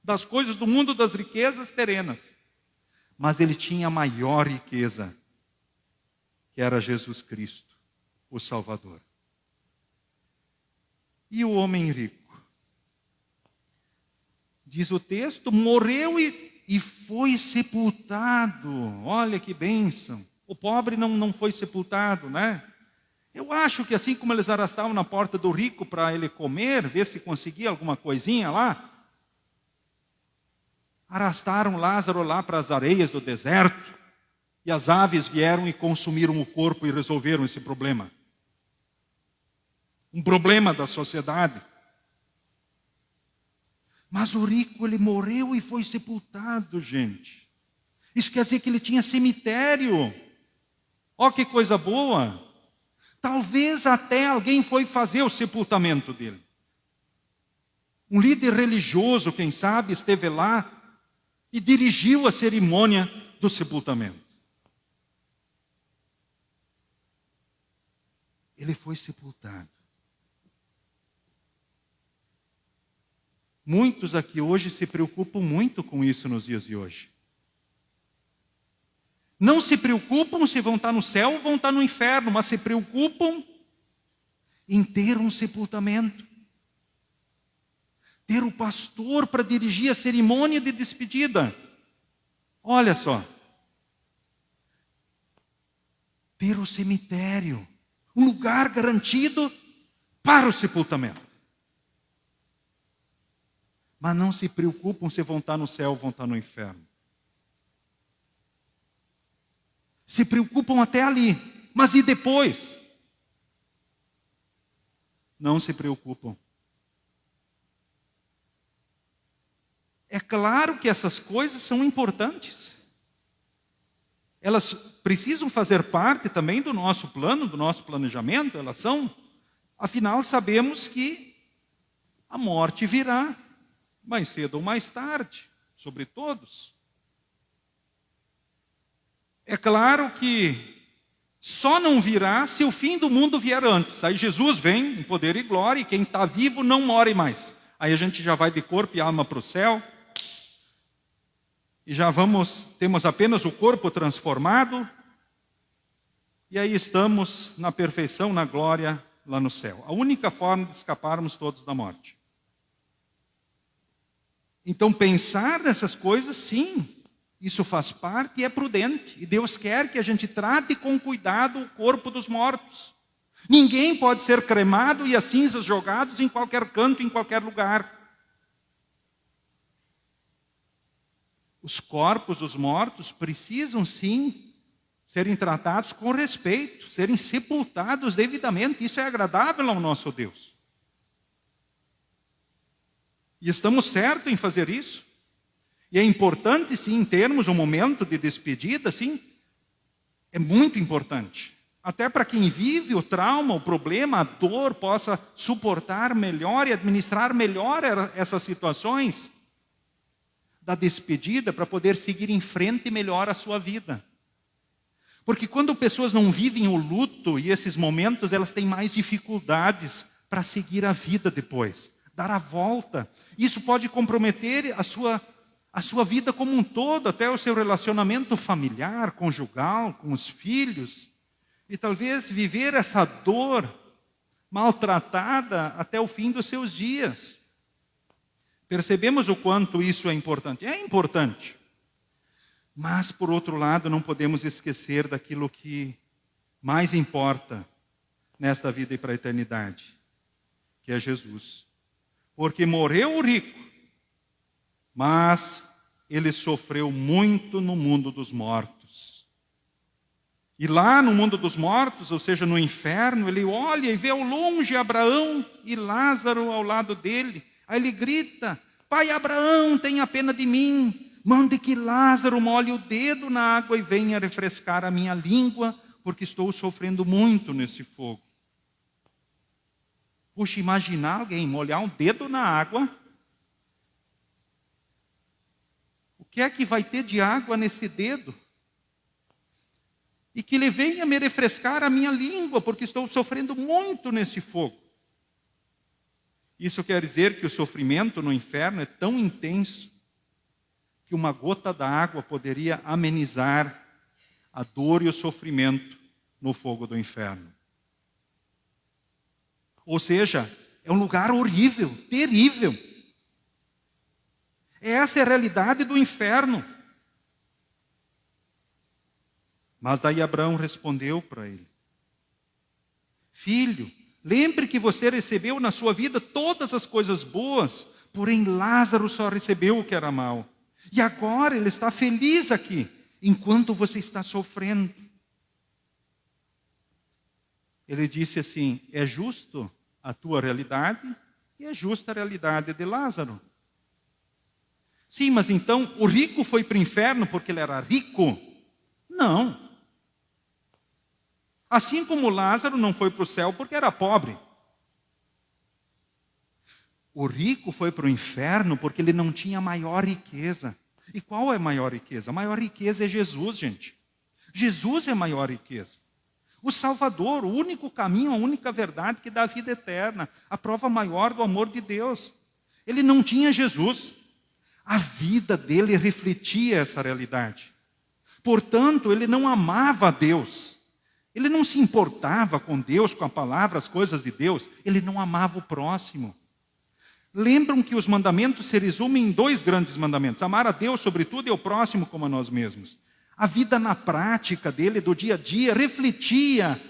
Das coisas do mundo, das riquezas terrenas. Mas ele tinha a maior riqueza, que era Jesus Cristo, o Salvador. E o homem rico? Diz o texto, morreu e foi sepultado. Olha que bênção. O pobre não foi sepultado, né? Eu acho que assim como eles arrastavam na porta do rico para ele comer, ver se conseguia alguma coisinha lá, arrastaram Lázaro lá para as areias do deserto, e as aves vieram e consumiram o corpo e resolveram esse problema. Um problema da sociedade. Mas o rico, ele morreu e foi sepultado, gente. Isso quer dizer que ele tinha cemitério. Ó, que coisa boa. Talvez até alguém foi fazer o sepultamento dele. Um líder religioso, quem sabe, esteve lá e dirigiu a cerimônia do sepultamento. Ele foi sepultado. Muitos aqui hoje se preocupam muito com isso nos dias de hoje. Não se preocupam se vão estar no céu ou vão estar no inferno, mas se preocupam em ter um sepultamento. Ter o pastor para dirigir a cerimônia de despedida. Olha só. Ter o cemitério. Um lugar garantido para o sepultamento. Mas não se preocupam se vão estar no céu ou vão estar no inferno. Se preocupam até ali. Mas e depois? Não se preocupam. É claro que essas coisas são importantes. Elas precisam fazer parte também do nosso plano, do nosso planejamento. Elas são. Afinal, sabemos que a morte virá. Mais cedo ou mais tarde, sobre todos. É claro que só não virá se o fim do mundo vier antes. Aí Jesus vem em poder e glória, e quem está vivo não morre mais. Aí a gente já vai de corpo e alma para o céu. E já temos apenas o corpo transformado. E aí estamos na perfeição, na glória, lá no céu. A única forma de escaparmos todos da morte. Então, pensar nessas coisas, sim, isso faz parte e é prudente. E Deus quer que a gente trate com cuidado o corpo dos mortos. Ninguém pode ser cremado e as cinzas jogados em qualquer canto, em qualquer lugar. Os corpos dos mortos precisam, sim, serem tratados com respeito, serem sepultados devidamente. Isso é agradável ao nosso Deus. E estamos certos em fazer isso. E é importante, sim, termos um momento de despedida, sim. É muito importante. Até para quem vive o trauma, o problema, a dor, possa suportar melhor e administrar melhor essas situações da despedida para poder seguir em frente melhor a sua vida. Porque quando pessoas não vivem o luto e esses momentos, elas têm mais dificuldades para seguir a vida depois. Dar a volta. Isso pode comprometer a sua vida como um todo, até o seu relacionamento familiar, conjugal, com os filhos. E talvez viver essa dor maltratada até o fim dos seus dias. Percebemos o quanto isso é importante? É importante. Mas, por outro lado, não podemos esquecer daquilo que mais importa nesta vida e para a eternidade, que é Jesus. Porque morreu o rico, mas ele sofreu muito no mundo dos mortos. E lá no mundo dos mortos, ou seja, no inferno, ele olha e vê ao longe Abraão e Lázaro ao lado dele. Aí ele grita: Pai Abraão, tenha pena de mim, mande que Lázaro molhe o dedo na água e venha refrescar a minha língua, porque estou sofrendo muito nesse fogo. Puxa, imaginar alguém molhar um dedo na água. O que é que vai ter de água nesse dedo? E que ele venha me refrescar a minha língua, porque estou sofrendo muito nesse fogo. Isso quer dizer que o sofrimento no inferno é tão intenso que uma gota d'água poderia amenizar a dor e o sofrimento no fogo do inferno. Ou seja, é um lugar horrível, terrível. Essa é a realidade do inferno. Mas daí Abraão respondeu para ele: Filho, lembre que você recebeu na sua vida todas as coisas boas, porém Lázaro só recebeu o que era mal. E agora ele está feliz aqui, enquanto você está sofrendo. Ele disse assim: é justo a tua realidade e é justa a realidade de Lázaro. Sim, mas então o rico foi para o inferno porque ele era rico? Não. Assim como Lázaro não foi para o céu porque era pobre. O rico foi para o inferno porque ele não tinha maior riqueza. E qual é a maior riqueza? A maior riqueza é Jesus, gente. Jesus é a maior riqueza. O Salvador, o único caminho, a única verdade que dá a vida eterna. A prova maior do amor de Deus. Ele não tinha Jesus. A vida dele refletia essa realidade. Portanto, ele não amava a Deus. Ele não se importava com Deus, com a palavra, as coisas de Deus. Ele não amava o próximo. Lembram que os mandamentos se resumem em 2 grandes mandamentos: amar a Deus sobre tudo e ao próximo como a nós mesmos. A vida na prática dele, do dia a dia, refletia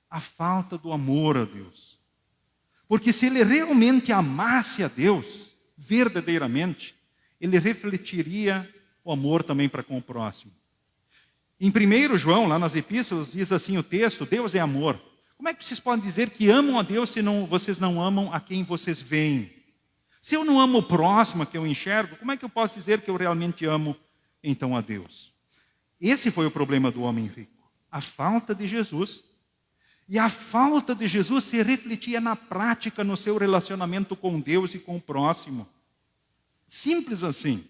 a falta do amor a Deus. Porque se ele realmente amasse a Deus, verdadeiramente, ele refletiria o amor também para com o próximo. Em 1 João, lá nas epístolas, diz assim o texto: Deus é amor. Como é que vocês podem dizer que amam a Deus se vocês não amam a quem vocês veem? Se eu não amo o próximo que eu enxergo, como é que eu posso dizer que eu realmente amo então a Deus? Esse foi o problema do homem rico, a falta de Jesus. E a falta de Jesus se refletia na prática, no seu relacionamento com Deus e com o próximo. Simples assim.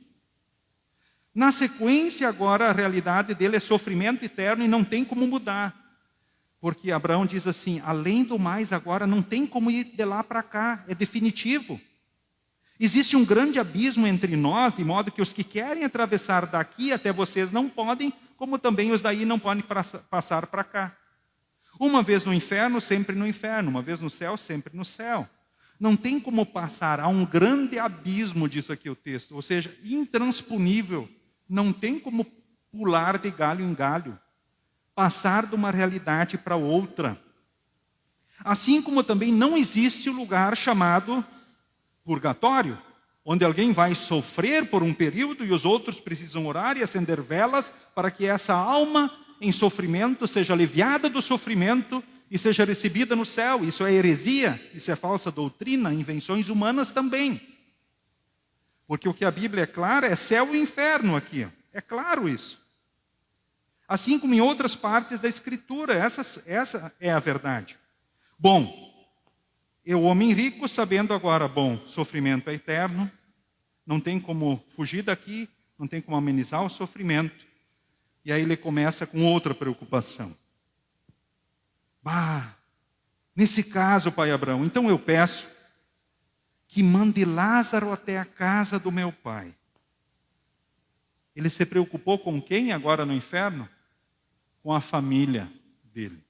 Na sequência, agora, a realidade dele é sofrimento eterno e não tem como mudar. Porque Abraão diz assim: além do mais, agora não tem como ir de lá para cá, é definitivo. Existe um grande abismo entre nós, de modo que os que querem atravessar daqui até vocês não podem, como também os daí não podem passar para cá. Uma vez no inferno, sempre no inferno. Uma vez no céu, sempre no céu. Não tem como passar. Há um grande abismo, diz aqui o texto. Ou seja, intransponível. Não tem como pular de galho em galho. Passar de uma realidade para outra. Assim como também não existe o lugar chamado purgatório, onde alguém vai sofrer por um período e os outros precisam orar e acender velas para que essa alma em sofrimento seja aliviada do sofrimento e seja recebida no céu. Isso é heresia, isso é falsa doutrina, invenções humanas também. Porque o que a Bíblia é clara é céu e inferno aqui. É claro isso. Assim como em outras partes da Escritura, essa é a verdade. Bom, eu, homem rico, sabendo agora, sofrimento é eterno, não tem como fugir daqui, não tem como amenizar o sofrimento. E aí ele começa com outra preocupação. Nesse caso, pai Abraão, então eu peço que mande Lázaro até a casa do meu pai. Ele se preocupou com quem agora no inferno? Com a família dele.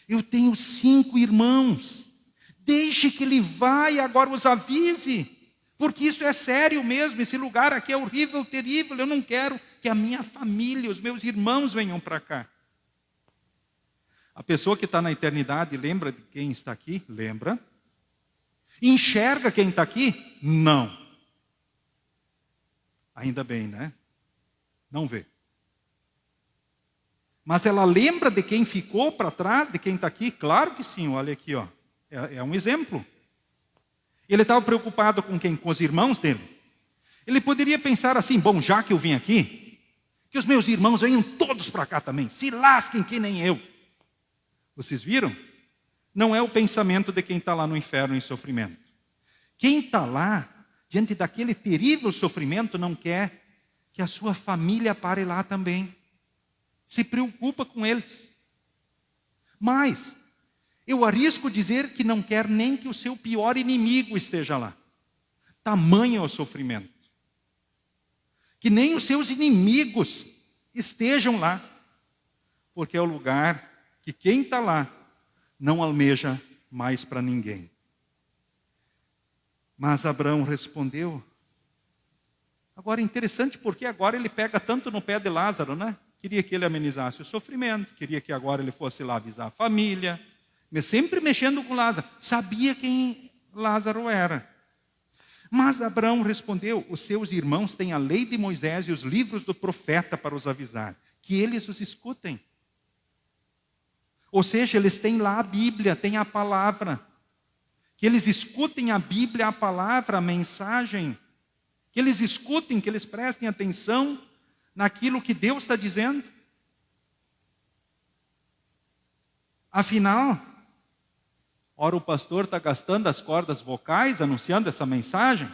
Eu tenho 5 irmãos. Deixe que ele vá e agora os avise. Porque isso é sério mesmo, esse lugar aqui é horrível, terrível. Eu não quero que a minha família, os meus irmãos venham para cá. A pessoa que está na eternidade lembra de quem está aqui? Lembra. Enxerga quem está aqui? Não. Ainda bem, né? Não vê. Mas ela lembra de quem ficou para trás, de quem está aqui? Claro que sim, olha aqui, ó. É um exemplo. Ele estava preocupado com quem? Com os irmãos dele. Ele poderia pensar assim, bom, já que eu vim aqui, que os meus irmãos venham todos para cá também, se lasquem que nem eu. Vocês viram? Não é o pensamento de quem está lá no inferno em sofrimento. Quem está lá, diante daquele terrível sofrimento, não quer que a sua família pare lá também. Se preocupa com eles. Mas eu arrisco dizer que não quer nem que o seu pior inimigo esteja lá. Tamanho é o sofrimento. Que nem os seus inimigos estejam lá. Porque é o lugar que quem está lá não almeja mais para ninguém. Mas Abraão respondeu. Agora, interessante porque agora ele pega tanto no pé de Lázaro, né? Queria que ele amenizasse o sofrimento, queria que agora ele fosse lá avisar a família, mas sempre mexendo com Lázaro. Sabia quem Lázaro era. Mas Abraão respondeu, os seus irmãos têm a lei de Moisés e os livros do profeta para os avisar, que eles os escutem. Ou seja, eles têm lá a Bíblia, têm a palavra. Que eles escutem a Bíblia, a palavra, a mensagem. Que eles escutem, que eles prestem atenção naquilo que Deus está dizendo. Afinal, ora o pastor está gastando as cordas vocais, anunciando essa mensagem.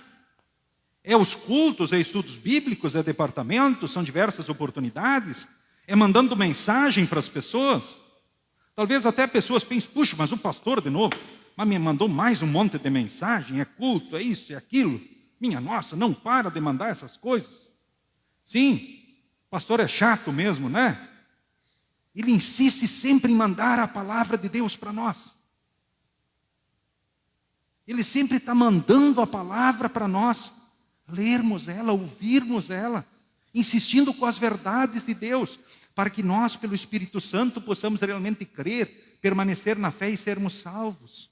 É os cultos, é estudos bíblicos, é departamentos, são diversas oportunidades. É mandando mensagem para as pessoas. Talvez até pessoas pensem, puxa, mas o pastor de novo, mas me mandou mais um monte de mensagem, é culto, é isso, é aquilo. Minha nossa, não para de mandar essas coisas. Sim, o pastor é chato mesmo, né? Ele insiste sempre em mandar a palavra de Deus para nós. Ele sempre está mandando a palavra para nós, lermos ela, ouvirmos ela, insistindo com as verdades de Deus, para que nós, pelo Espírito Santo, possamos realmente crer, permanecer na fé e sermos salvos.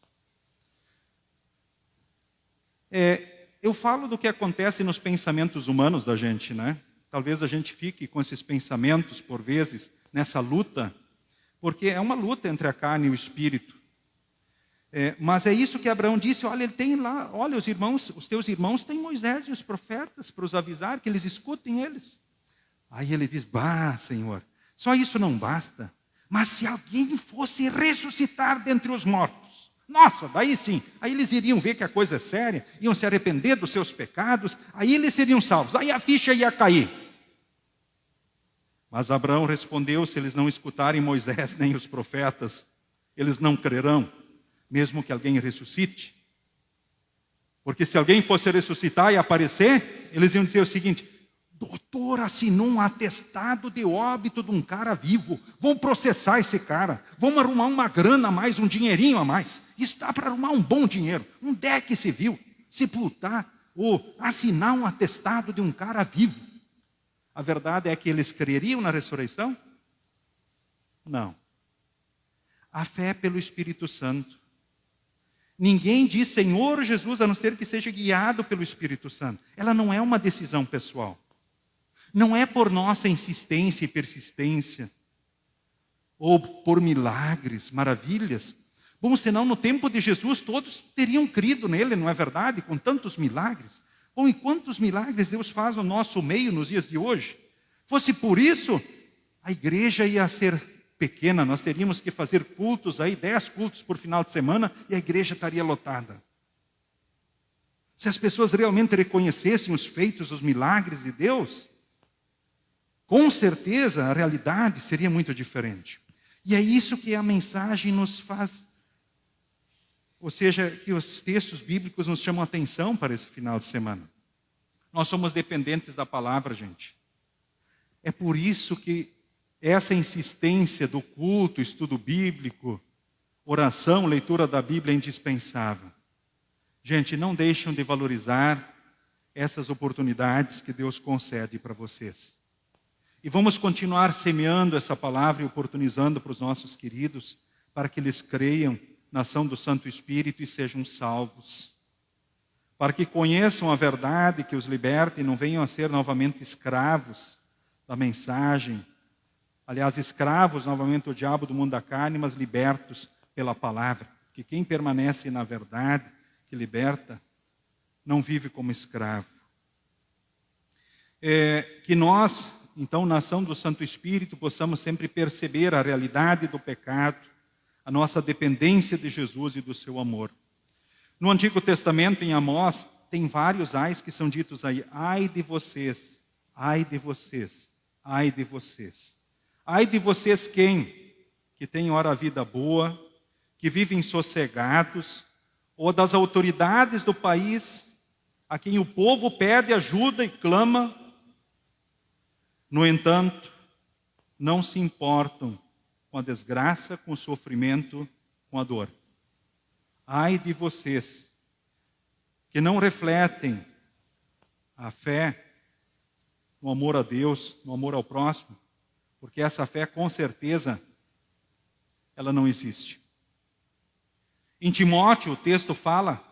Eu falo do que acontece nos pensamentos humanos da gente, né? Talvez a gente fique com esses pensamentos, por vezes, nessa luta, porque é uma luta entre a carne e o Espírito. Mas é isso que Abraão disse, olha, ele tem lá, olha, os teus irmãos têm Moisés e os profetas para os avisar, que eles escutem eles. Aí ele diz, bah, Senhor, só isso não basta, mas se alguém fosse ressuscitar dentre os mortos, nossa, daí sim, aí eles iriam ver que a coisa é séria, iam se arrepender dos seus pecados, aí eles seriam salvos, aí a ficha ia cair. Mas Abraão respondeu, se eles não escutarem Moisés nem os profetas, eles não crerão, mesmo que alguém ressuscite. Porque se alguém fosse ressuscitar e aparecer, eles iam dizer o seguinte, doutor assinou um atestado de óbito de um cara vivo, vão processar esse cara, vamos arrumar uma grana a mais, um dinheirinho a mais. Isso dá para arrumar um bom dinheiro, um DEC civil, sepultar ou assinar um atestado de um cara vivo. A verdade é que eles creriam na ressurreição? Não. A fé é pelo Espírito Santo. Ninguém diz Senhor Jesus, a não ser que seja guiado pelo Espírito Santo. Ela não é uma decisão pessoal. Não é por nossa insistência e persistência, ou por milagres, maravilhas. Bom, senão no tempo de Jesus todos teriam crido nele, não é verdade? Com tantos milagres. Bom, e quantos milagres Deus faz no nosso meio nos dias de hoje? Fosse por isso, a igreja ia ser pequena, nós teríamos que fazer cultos aí, 10 cultos por final de semana, e a igreja estaria lotada. Se as pessoas realmente reconhecessem os feitos, os milagres de Deus, com certeza a realidade seria muito diferente. E é isso que a mensagem nos faz. Ou seja, que os textos bíblicos nos chamam a atenção para esse final de semana. Nós somos dependentes da palavra, gente. É por isso que essa insistência do culto, estudo bíblico, oração, leitura da Bíblia é indispensável. Gente, não deixem de valorizar essas oportunidades que Deus concede para vocês. E vamos continuar semeando essa palavra e oportunizando para os nossos queridos, para que eles creiam na ação do Santo Espírito e sejam salvos. Para que conheçam a verdade que os liberte e não venham a ser novamente escravos da mensagem. Aliás, escravos novamente do diabo do mundo da carne, mas libertos pela palavra. Que quem permanece na verdade, que liberta, não vive como escravo. Que nós, então, na ação do Santo Espírito, possamos sempre perceber a realidade do pecado, a nossa dependência de Jesus e do seu amor. No Antigo Testamento, em Amós, tem vários ais que são ditos aí. Ai de vocês, ai de vocês, ai de vocês. Ai de vocês quem? Que têm ora a vida boa, que vivem sossegados, ou das autoridades do país, a quem o povo pede ajuda e clama. No entanto, não se importam com a desgraça, com o sofrimento, com a dor. Ai de vocês, que não refletem a fé no amor a Deus, no amor ao próximo, porque essa fé, com certeza, ela não existe. Em Timóteo, o texto fala,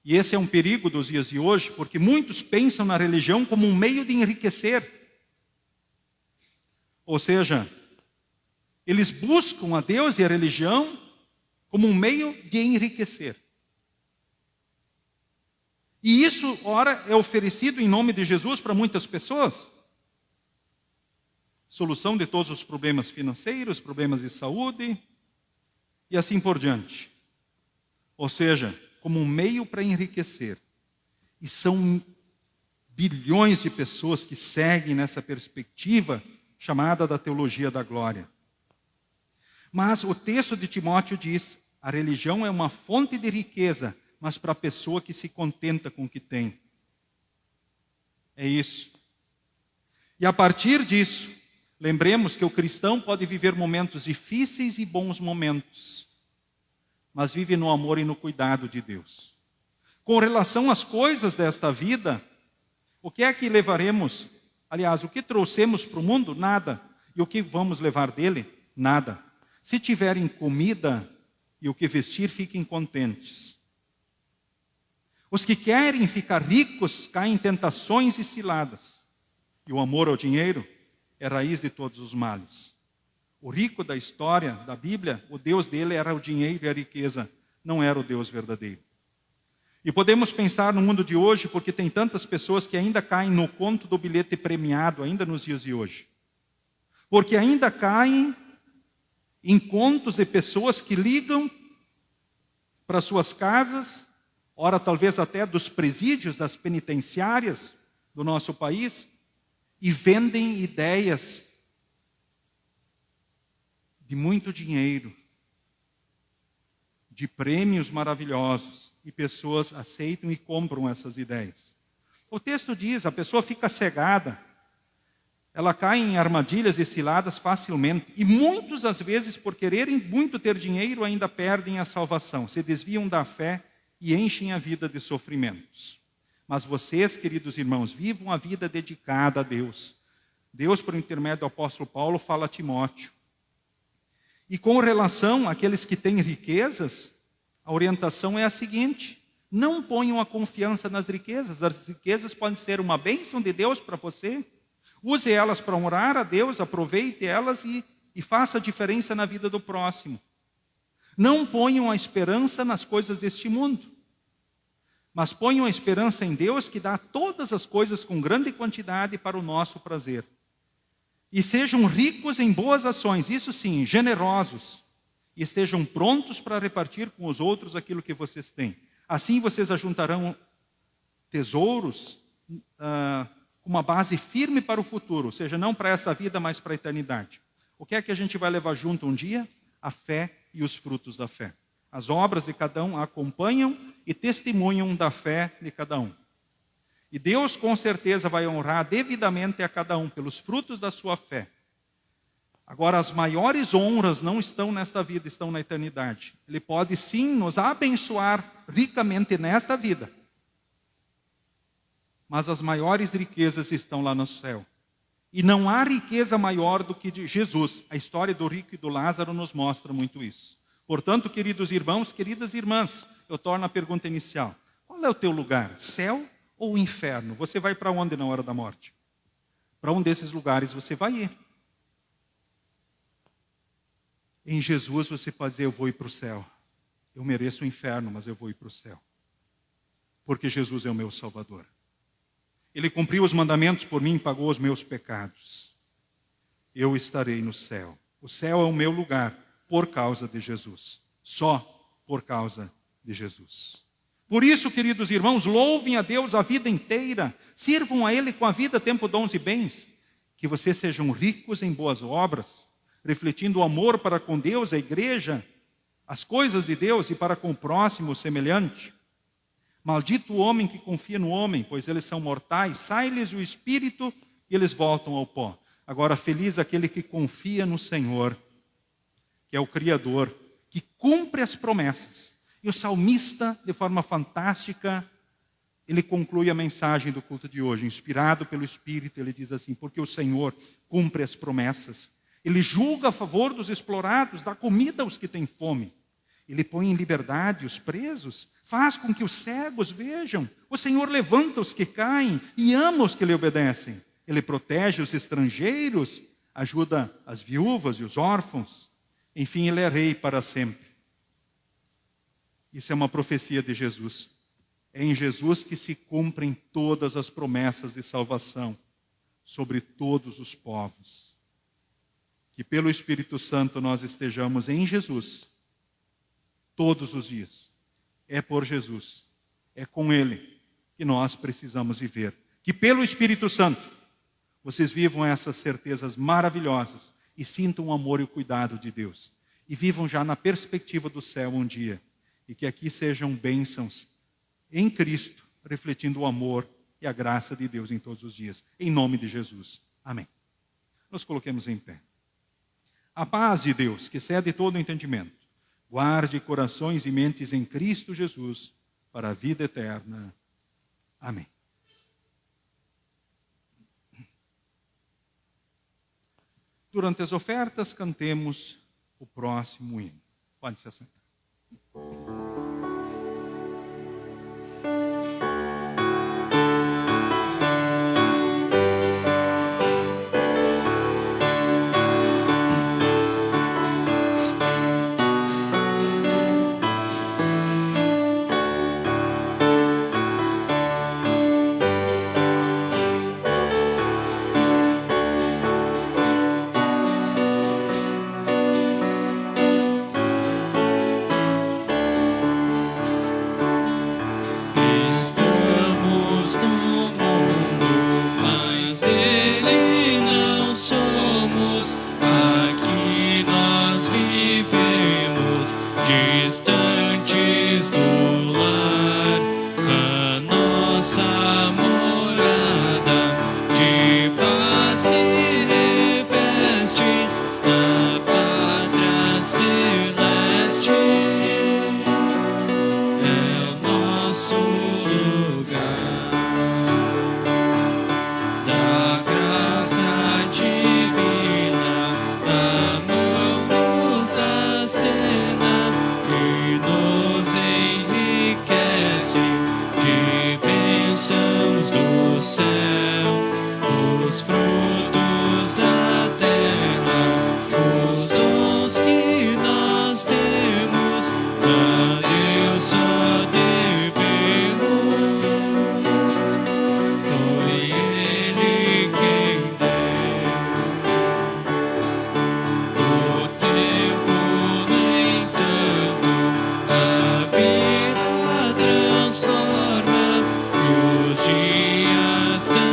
e esse é um perigo dos dias de hoje, porque muitos pensam na religião como um meio de enriquecer. Ou seja, eles buscam a Deus e a religião como um meio de enriquecer. E isso, ora, é oferecido em nome de Jesus para muitas pessoas. Solução de todos os problemas financeiros, problemas de saúde, e assim por diante. Ou seja, como um meio para enriquecer. E são bilhões de pessoas que seguem nessa perspectiva chamada da teologia da glória. Mas o texto de Timóteo diz, a religião é uma fonte de riqueza, mas para a pessoa que se contenta com o que tem. É isso. E a partir disso, lembremos que o cristão pode viver momentos difíceis e bons momentos, mas vive no amor e no cuidado de Deus. Com relação às coisas desta vida, o que é que levaremos? Aliás, o que trouxemos para o mundo? Nada. E o que vamos levar dele? Nada. Se tiverem comida e o que vestir, fiquem contentes. Os que querem ficar ricos caem em tentações e ciladas. E o amor ao dinheiro é raiz de todos os males. O rico da história, da Bíblia, o Deus dele era o dinheiro e a riqueza, não era o Deus verdadeiro. E podemos pensar no mundo de hoje, porque tem tantas pessoas que ainda caem no conto do bilhete premiado, ainda nos dias de hoje. Porque ainda caem em contos de pessoas que ligam para suas casas, ora talvez até dos presídios, das penitenciárias do nosso país, e vendem ideias de muito dinheiro, de prêmios maravilhosos, e pessoas aceitam e compram essas ideias. O texto diz, a pessoa fica cegada, ela cai em armadilhas e ciladas facilmente, e muitos, às vezes, por quererem muito ter dinheiro, ainda perdem a salvação, se desviam da fé e enchem a vida de sofrimentos. Mas vocês, queridos irmãos, vivam a vida dedicada a Deus. Deus, por intermédio do apóstolo Paulo, fala a Timóteo. E com relação àqueles que têm riquezas, a orientação é a seguinte: não ponham a confiança nas riquezas. As riquezas podem ser uma bênção de Deus para você. Use elas para honrar a Deus, aproveite elas e faça a diferença na vida do próximo. Não ponham a esperança nas coisas deste mundo, mas ponham a esperança em Deus, que dá todas as coisas com grande quantidade para o nosso prazer. E sejam ricos em boas ações, isso sim, generosos, e estejam prontos para repartir com os outros aquilo que vocês têm. Assim vocês ajuntarão tesouros com uma base firme para o futuro, ou seja, não para essa vida, mas para a eternidade. O que é que a gente vai levar junto um dia? A fé e os frutos da fé. As obras de cada um acompanham e testemunham da fé de cada um. E Deus com certeza vai honrar devidamente a cada um pelos frutos da sua fé. Agora, as maiores honras não estão nesta vida, estão na eternidade. Ele pode sim nos abençoar ricamente nesta vida, mas as maiores riquezas estão lá no céu. E não há riqueza maior do que de Jesus. A história do rico e do Lázaro nos mostra muito isso. Portanto, queridos irmãos, queridas irmãs, eu torno a pergunta inicial. Qual é o teu lugar? Céu ou inferno? Você vai para onde na hora da morte? Para um desses lugares você vai ir. Em Jesus você pode dizer, eu vou ir para o céu. Eu mereço o inferno, mas eu vou ir para o céu. Porque Jesus é o meu Salvador. Ele cumpriu os mandamentos por mim, pagou os meus pecados. Eu estarei no céu. O céu é o meu lugar por causa de Jesus. Só por causa de Jesus. Por isso, queridos irmãos, louvem a Deus a vida inteira. Sirvam a Ele com a vida, tempo, dons e bens. Que vocês sejam ricos em boas obras, refletindo o amor para com Deus, a igreja, as coisas de Deus e para com o próximo, o semelhante. Maldito o homem que confia no homem, pois eles são mortais. Sai-lhes o espírito e eles voltam ao pó. Agora, feliz aquele que confia no Senhor, que é o Criador, que cumpre as promessas. E o salmista, de forma fantástica, ele conclui a mensagem do culto de hoje. Inspirado pelo Espírito, ele diz assim, porque o Senhor cumpre as promessas. Ele julga a favor dos explorados, dá comida aos que têm fome. Ele põe em liberdade os presos, faz com que os cegos vejam. O Senhor levanta os que caem e ama os que lhe obedecem. Ele protege os estrangeiros, ajuda as viúvas e os órfãos. Enfim, ele é rei para sempre. Isso é uma profecia de Jesus. É em Jesus que se cumprem todas as promessas de salvação sobre todos os povos. Que pelo Espírito Santo nós estejamos em Jesus todos os dias. É por Jesus, é com Ele que nós precisamos viver. Que pelo Espírito Santo vocês vivam essas certezas maravilhosas e sintam o amor e o cuidado de Deus. E vivam já na perspectiva do céu um dia. E que aqui sejam bênçãos em Cristo, refletindo o amor e a graça de Deus em todos os dias. Em nome de Jesus. Amém. Nos coloquemos em pé. A paz de Deus, que excede todo o entendimento, guarde corações e mentes em Cristo Jesus para a vida eterna. Amém. Durante as ofertas, cantemos o próximo hino. Pode se assentar. Transforma os dias.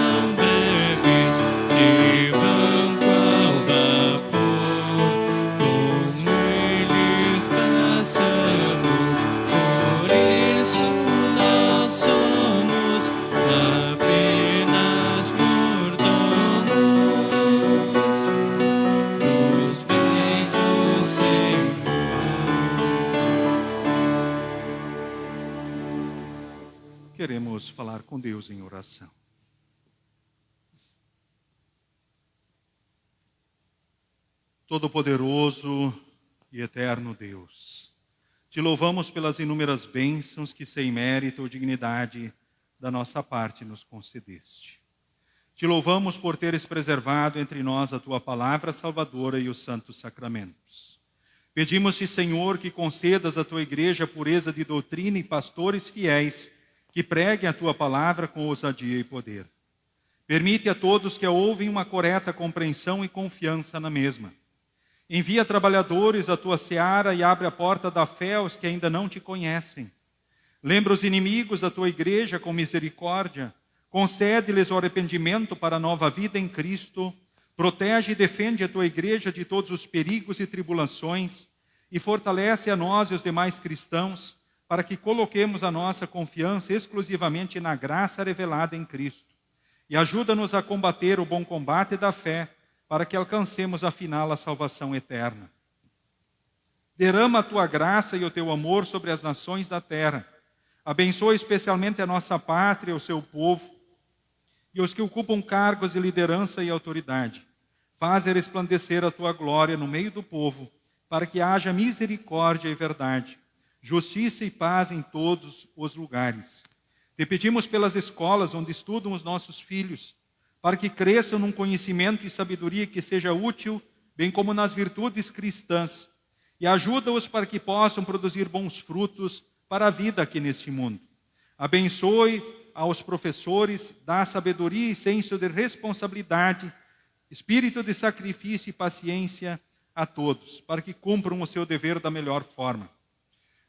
queremos falar com Deus em oração. Todo-Poderoso e eterno Deus, te louvamos pelas inúmeras bênçãos que sem mérito ou dignidade da nossa parte nos concedeste. Te louvamos por teres preservado entre nós a tua palavra salvadora e os santos sacramentos. Pedimos-te, Senhor, que concedas à tua igreja pureza de doutrina e pastores fiéis que preguem a tua palavra com ousadia e poder. Permite a todos que a ouvem uma correta compreensão e confiança na mesma. Envia trabalhadores à tua seara e abre a porta da fé aos que ainda não te conhecem. Lembra os inimigos da tua igreja com misericórdia. Concede-lhes o arrependimento para a nova vida em Cristo. Protege e defende a tua igreja de todos os perigos e tribulações. E fortalece a nós e os demais cristãos para que coloquemos a nossa confiança exclusivamente na graça revelada em Cristo. E ajuda-nos a combater o bom combate da fé, para que alcancemos afinal a salvação eterna. Derrama a tua graça e o teu amor sobre as nações da terra. Abençoa especialmente a nossa pátria, o seu povo, e os que ocupam cargos de liderança e autoridade. Faze resplandecer a tua glória no meio do povo, para que haja misericórdia e verdade, justiça e paz em todos os lugares. Te pedimos pelas escolas onde estudam os nossos filhos, para que cresçam num conhecimento e sabedoria que seja útil, bem como nas virtudes cristãs, e ajuda-os para que possam produzir bons frutos para a vida aqui neste mundo. Abençoe aos professores, dá sabedoria e senso de responsabilidade, espírito de sacrifício e paciência a todos, para que cumpram o seu dever da melhor forma.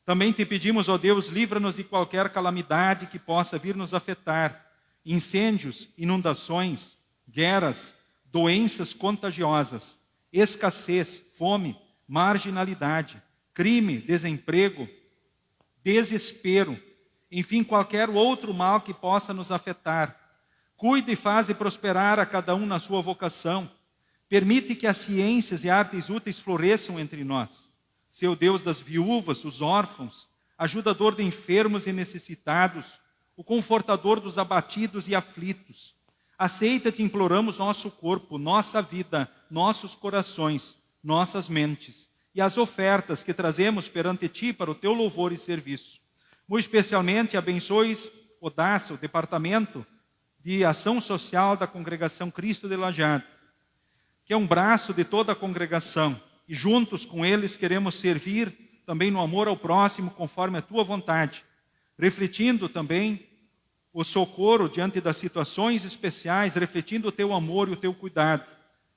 Também te pedimos, ó Deus, livra-nos de qualquer calamidade que possa vir nos afetar, incêndios, inundações, guerras, doenças contagiosas, escassez, fome, marginalidade, crime, desemprego, desespero, enfim, qualquer outro mal que possa nos afetar. Cuide e faze prosperar a cada um na sua vocação. Permite que as ciências e artes úteis floresçam entre nós. Seu Deus das viúvas, dos órfãos, ajudador de enfermos e necessitados, o confortador dos abatidos e aflitos. Aceita, te imploramos, nosso corpo, nossa vida, nossos corações, nossas mentes e as ofertas que trazemos perante ti para o teu louvor e serviço. Muito especialmente, abençoes o DAS, o Departamento de Ação Social da Congregação Cristo de Lajeado, que é um braço de toda a congregação, e juntos com eles queremos servir também no amor ao próximo, conforme a tua vontade, refletindo também o socorro diante das situações especiais, refletindo o teu amor e o teu cuidado.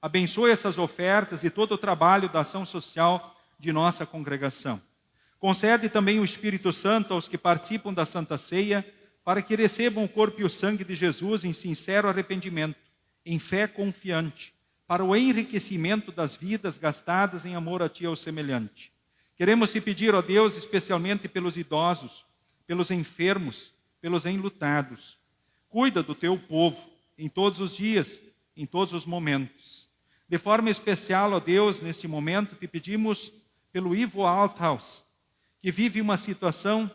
Abençoe essas ofertas e todo o trabalho da ação social de nossa congregação. Concede também o Espírito Santo aos que participam da Santa Ceia, para que recebam o corpo e o sangue de Jesus em sincero arrependimento, em fé confiante, para o enriquecimento das vidas gastadas em amor a ti e ao semelhante. Queremos te pedir, ó Deus, especialmente pelos idosos, pelos enfermos, pelos enlutados. Cuida do teu povo em todos os dias, em todos os momentos. De forma especial, ó Deus, neste momento, te pedimos pelo Ivo Althaus, que vive uma situação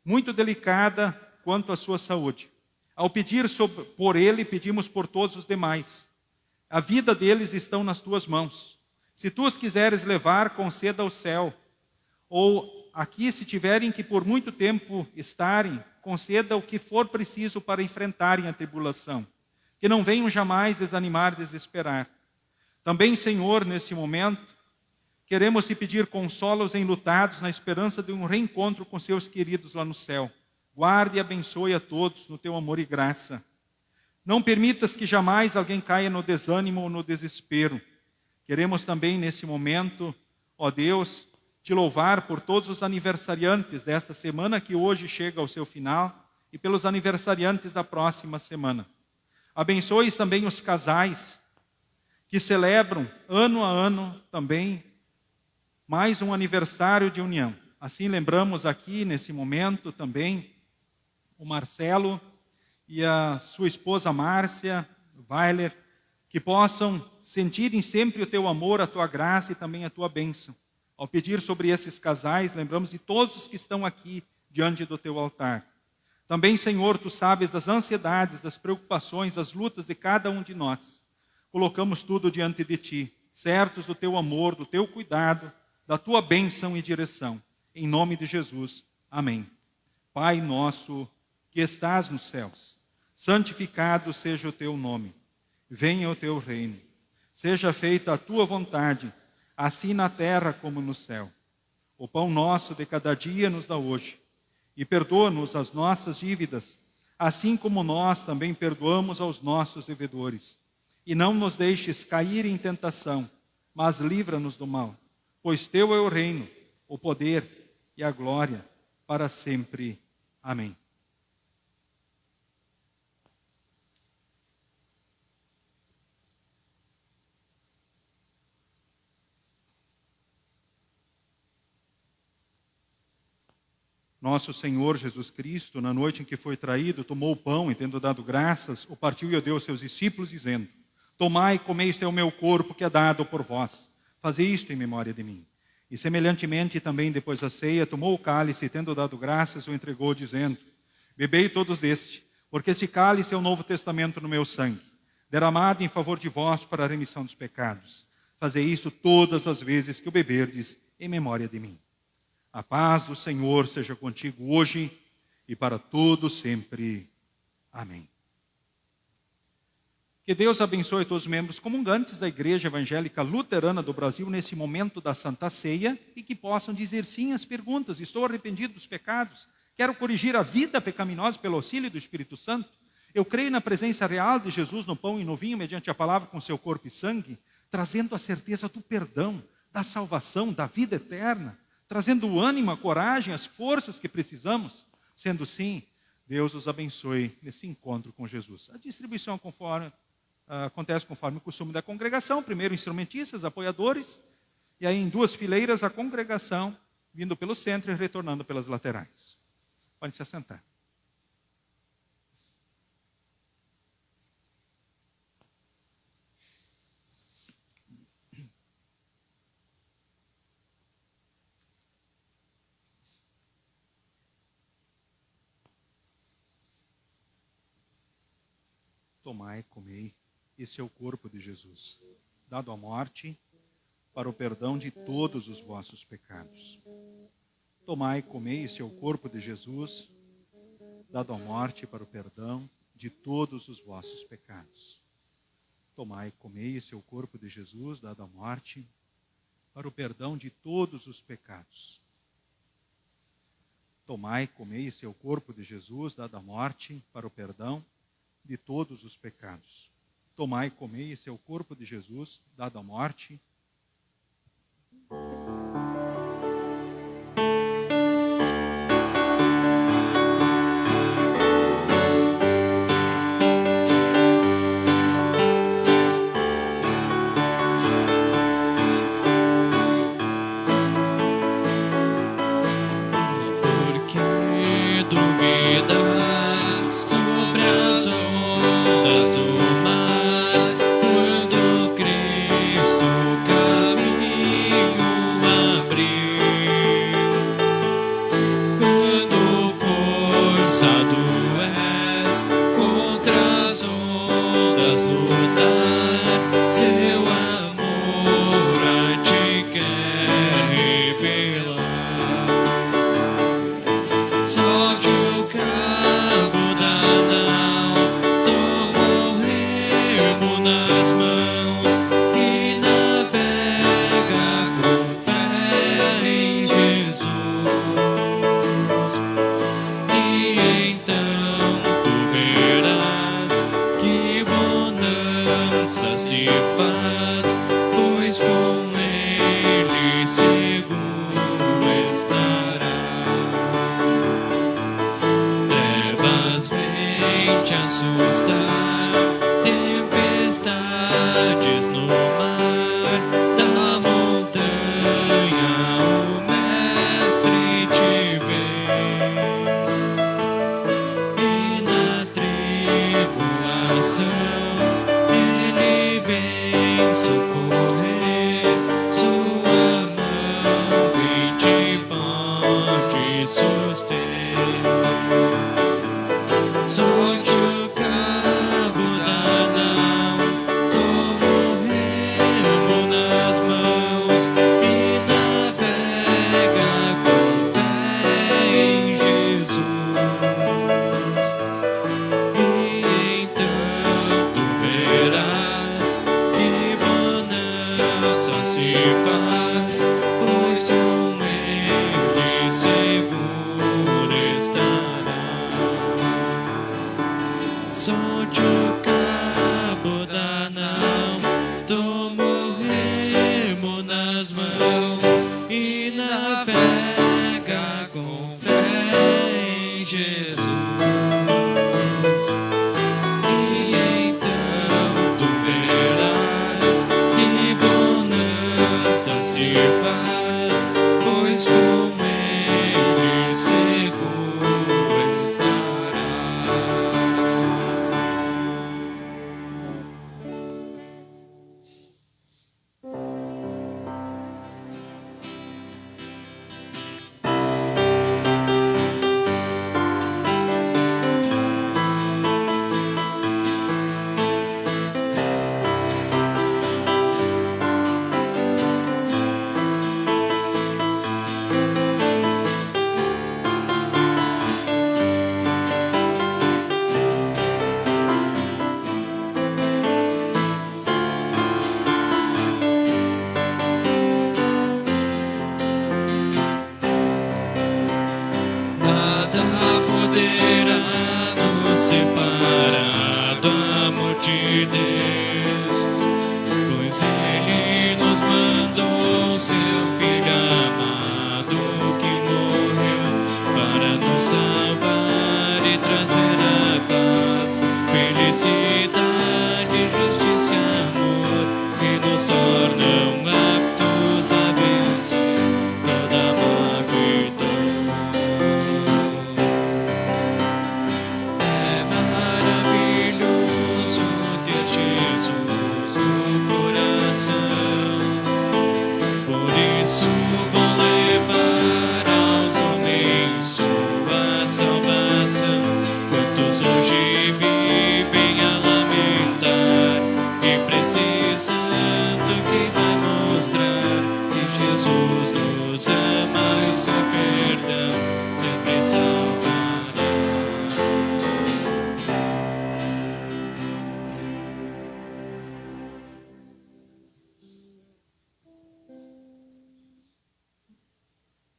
muito delicada quanto à sua saúde. Ao pedir por ele, pedimos por todos os demais. A vida deles estão nas tuas mãos. Se tu os quiseres levar, conceda ao céu. Ou aqui, se tiverem que por muito tempo estarem, conceda o que for preciso para enfrentarem a tribulação. Que não venham jamais desanimar, desesperar. Também, Senhor, nesse momento, queremos te pedir consolo aos enlutados na esperança de um reencontro com seus queridos lá no céu. Guarde e abençoe a todos no teu amor e graça. Não permitas que jamais alguém caia no desânimo ou no desespero. Queremos também, nesse momento, ó Deus, te louvar por todos os aniversariantes desta semana que hoje chega ao seu final e pelos aniversariantes da próxima semana. Abençoe também os casais que celebram ano a ano também mais um aniversário de união. Assim lembramos aqui nesse momento também o Marcelo e a sua esposa Márcia Weiler, que possam sentirem sempre o teu amor, a tua graça e também a tua bênção. Ao pedir sobre esses casais, lembramos de todos os que estão aqui diante do teu altar. Também, Senhor, Tu sabes das ansiedades, das preocupações, das lutas de cada um de nós. Colocamos tudo diante de Ti, certos do Teu amor, do Teu cuidado, da Tua bênção e direção. Em nome de Jesus. Amém. Pai nosso, que estás nos céus, santificado seja o Teu nome. Venha o Teu reino. Seja feita a Tua vontade, assim na terra como no céu. O pão nosso de cada dia nos dá hoje. E perdoa-nos as nossas dívidas, assim como nós também perdoamos aos nossos devedores. E não nos deixes cair em tentação, mas livra-nos do mal. Pois Teu é o reino, o poder e a glória para sempre. Amém. Nosso Senhor Jesus Cristo, na noite em que foi traído, tomou o pão e, tendo dado graças, o partiu e o deu aos seus discípulos, dizendo: Tomai e comei, este é o meu corpo que é dado por vós. Fazei isto em memória de mim. E semelhantemente também depois da ceia, tomou o cálice e, tendo dado graças, o entregou, dizendo: Bebei todos deste, porque este cálice é o novo testamento no meu sangue, derramado em favor de vós para a remissão dos pecados. Fazei isto todas as vezes que o beberdes em memória de mim. A paz do Senhor seja contigo hoje e para todo sempre. Amém. Que Deus abençoe todos os membros comungantes da Igreja Evangélica Luterana do Brasil nesse momento da Santa Ceia e que possam dizer sim às perguntas: estou arrependido dos pecados, quero corrigir a vida pecaminosa pelo auxílio do Espírito Santo, eu creio na presença real de Jesus no pão e no vinho mediante a palavra com seu corpo e sangue, trazendo a certeza do perdão, da salvação, da vida eterna, trazendo o ânimo, a coragem, as forças que precisamos. Sendo assim, Deus os abençoe nesse encontro com Jesus. A distribuição acontece conforme o costume da congregação. Primeiro instrumentistas, apoiadores, e aí em duas fileiras a congregação, vindo pelo centro e retornando pelas laterais. Pode se assentar. Tomai, comei, esse é o corpo de Jesus, dado à morte para o perdão de todos os vossos pecados. Tomai, comei, esse é o corpo de Jesus, dado à morte para o perdão de todos os vossos pecados. Tomai, comei, esse é o corpo de Jesus, dado à morte para o perdão de todos os pecados. Tomai, comei, esse é o corpo de Jesus, dado à morte para o perdão de todos os pecados. Tomai e comei, esse é o corpo de Jesus, dado à morte. Porque duvidas sobre as ondas do mar, quando Cristo caminho abriu, quando forçado és contra as ondas lutar, seu amor a ti quer revelar. Solte o cabo da nau, toma o remo nas mãos e navega com fé em Jesus. E então tu verás que bonança se faz, pois com ele seguro estará. Trevas vêm te assustar, tempestades no mar, da montanha o Mestre te vê, e na tribulação ele vem socorrer, sua mão em ti pode suster. solte o cabo da nau, toma o remo nas mãos e navega com fé em Jesus. E então tu verás que bonança se faz, pois com ele seguro estará. Solte o cabo da nau, toma o remo nas mãos e navega com fé em Jesus. E então tu verás que bonança se faz, pois com ele seguro estará. Nada poderá nos separar do amor de Deus, pois Ele nos mandou seu Filho amado que morreu para nos salvar e trazer a paz, felicidade, justiça e amor, que nos tornam aptos a vencer toda mágoa e dor. É maravilhoso ter Jesus no coração, por isso vou levar aos homens sua salvação. Quantos hoje vivem a lamentar e precisando, quem vai mostrar que Jesus nos ama e seu perdão sempre salvará.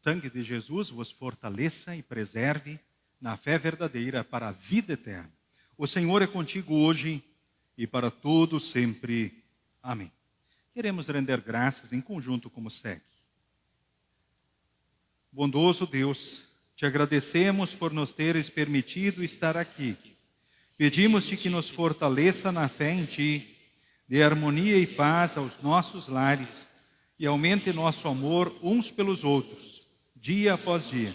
O sangue de Jesus vos fortaleça e preserve na fé verdadeira para a vida eterna. O Senhor é contigo hoje e para todo sempre. Amém. Queremos render graças em conjunto como segue. Bondoso Deus, te agradecemos por nos teres permitido estar aqui. Pedimos-te que nos fortaleça na fé em ti, dê harmonia e paz aos nossos lares e aumente nosso amor uns pelos outros, dia após dia.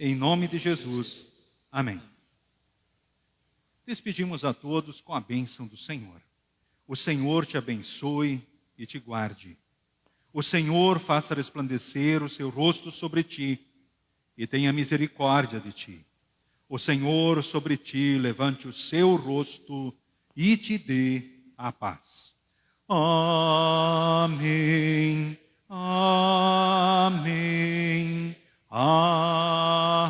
Em nome de Jesus. Amém. Despedimos a todos com a bênção do Senhor. O Senhor te abençoe e te guarde. O Senhor faça resplandecer o seu rosto sobre ti e tenha misericórdia de ti. O Senhor sobre ti levante o seu rosto e te dê a paz. Amém. Amém. Amém.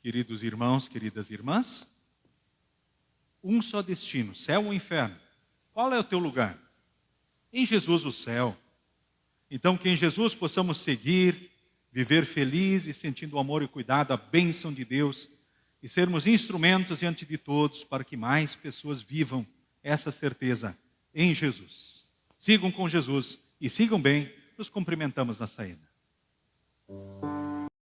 Queridos irmãos, queridas irmãs, um só destino, céu ou inferno. Qual é o teu lugar? Em Jesus o céu. Então que em Jesus possamos seguir, viver felizes, sentindo o amor e cuidado, a bênção de Deus, e sermos instrumentos diante de todos para que mais pessoas vivam essa certeza em Jesus. Sigam com Jesus e sigam bem. Nos cumprimentamos na saída.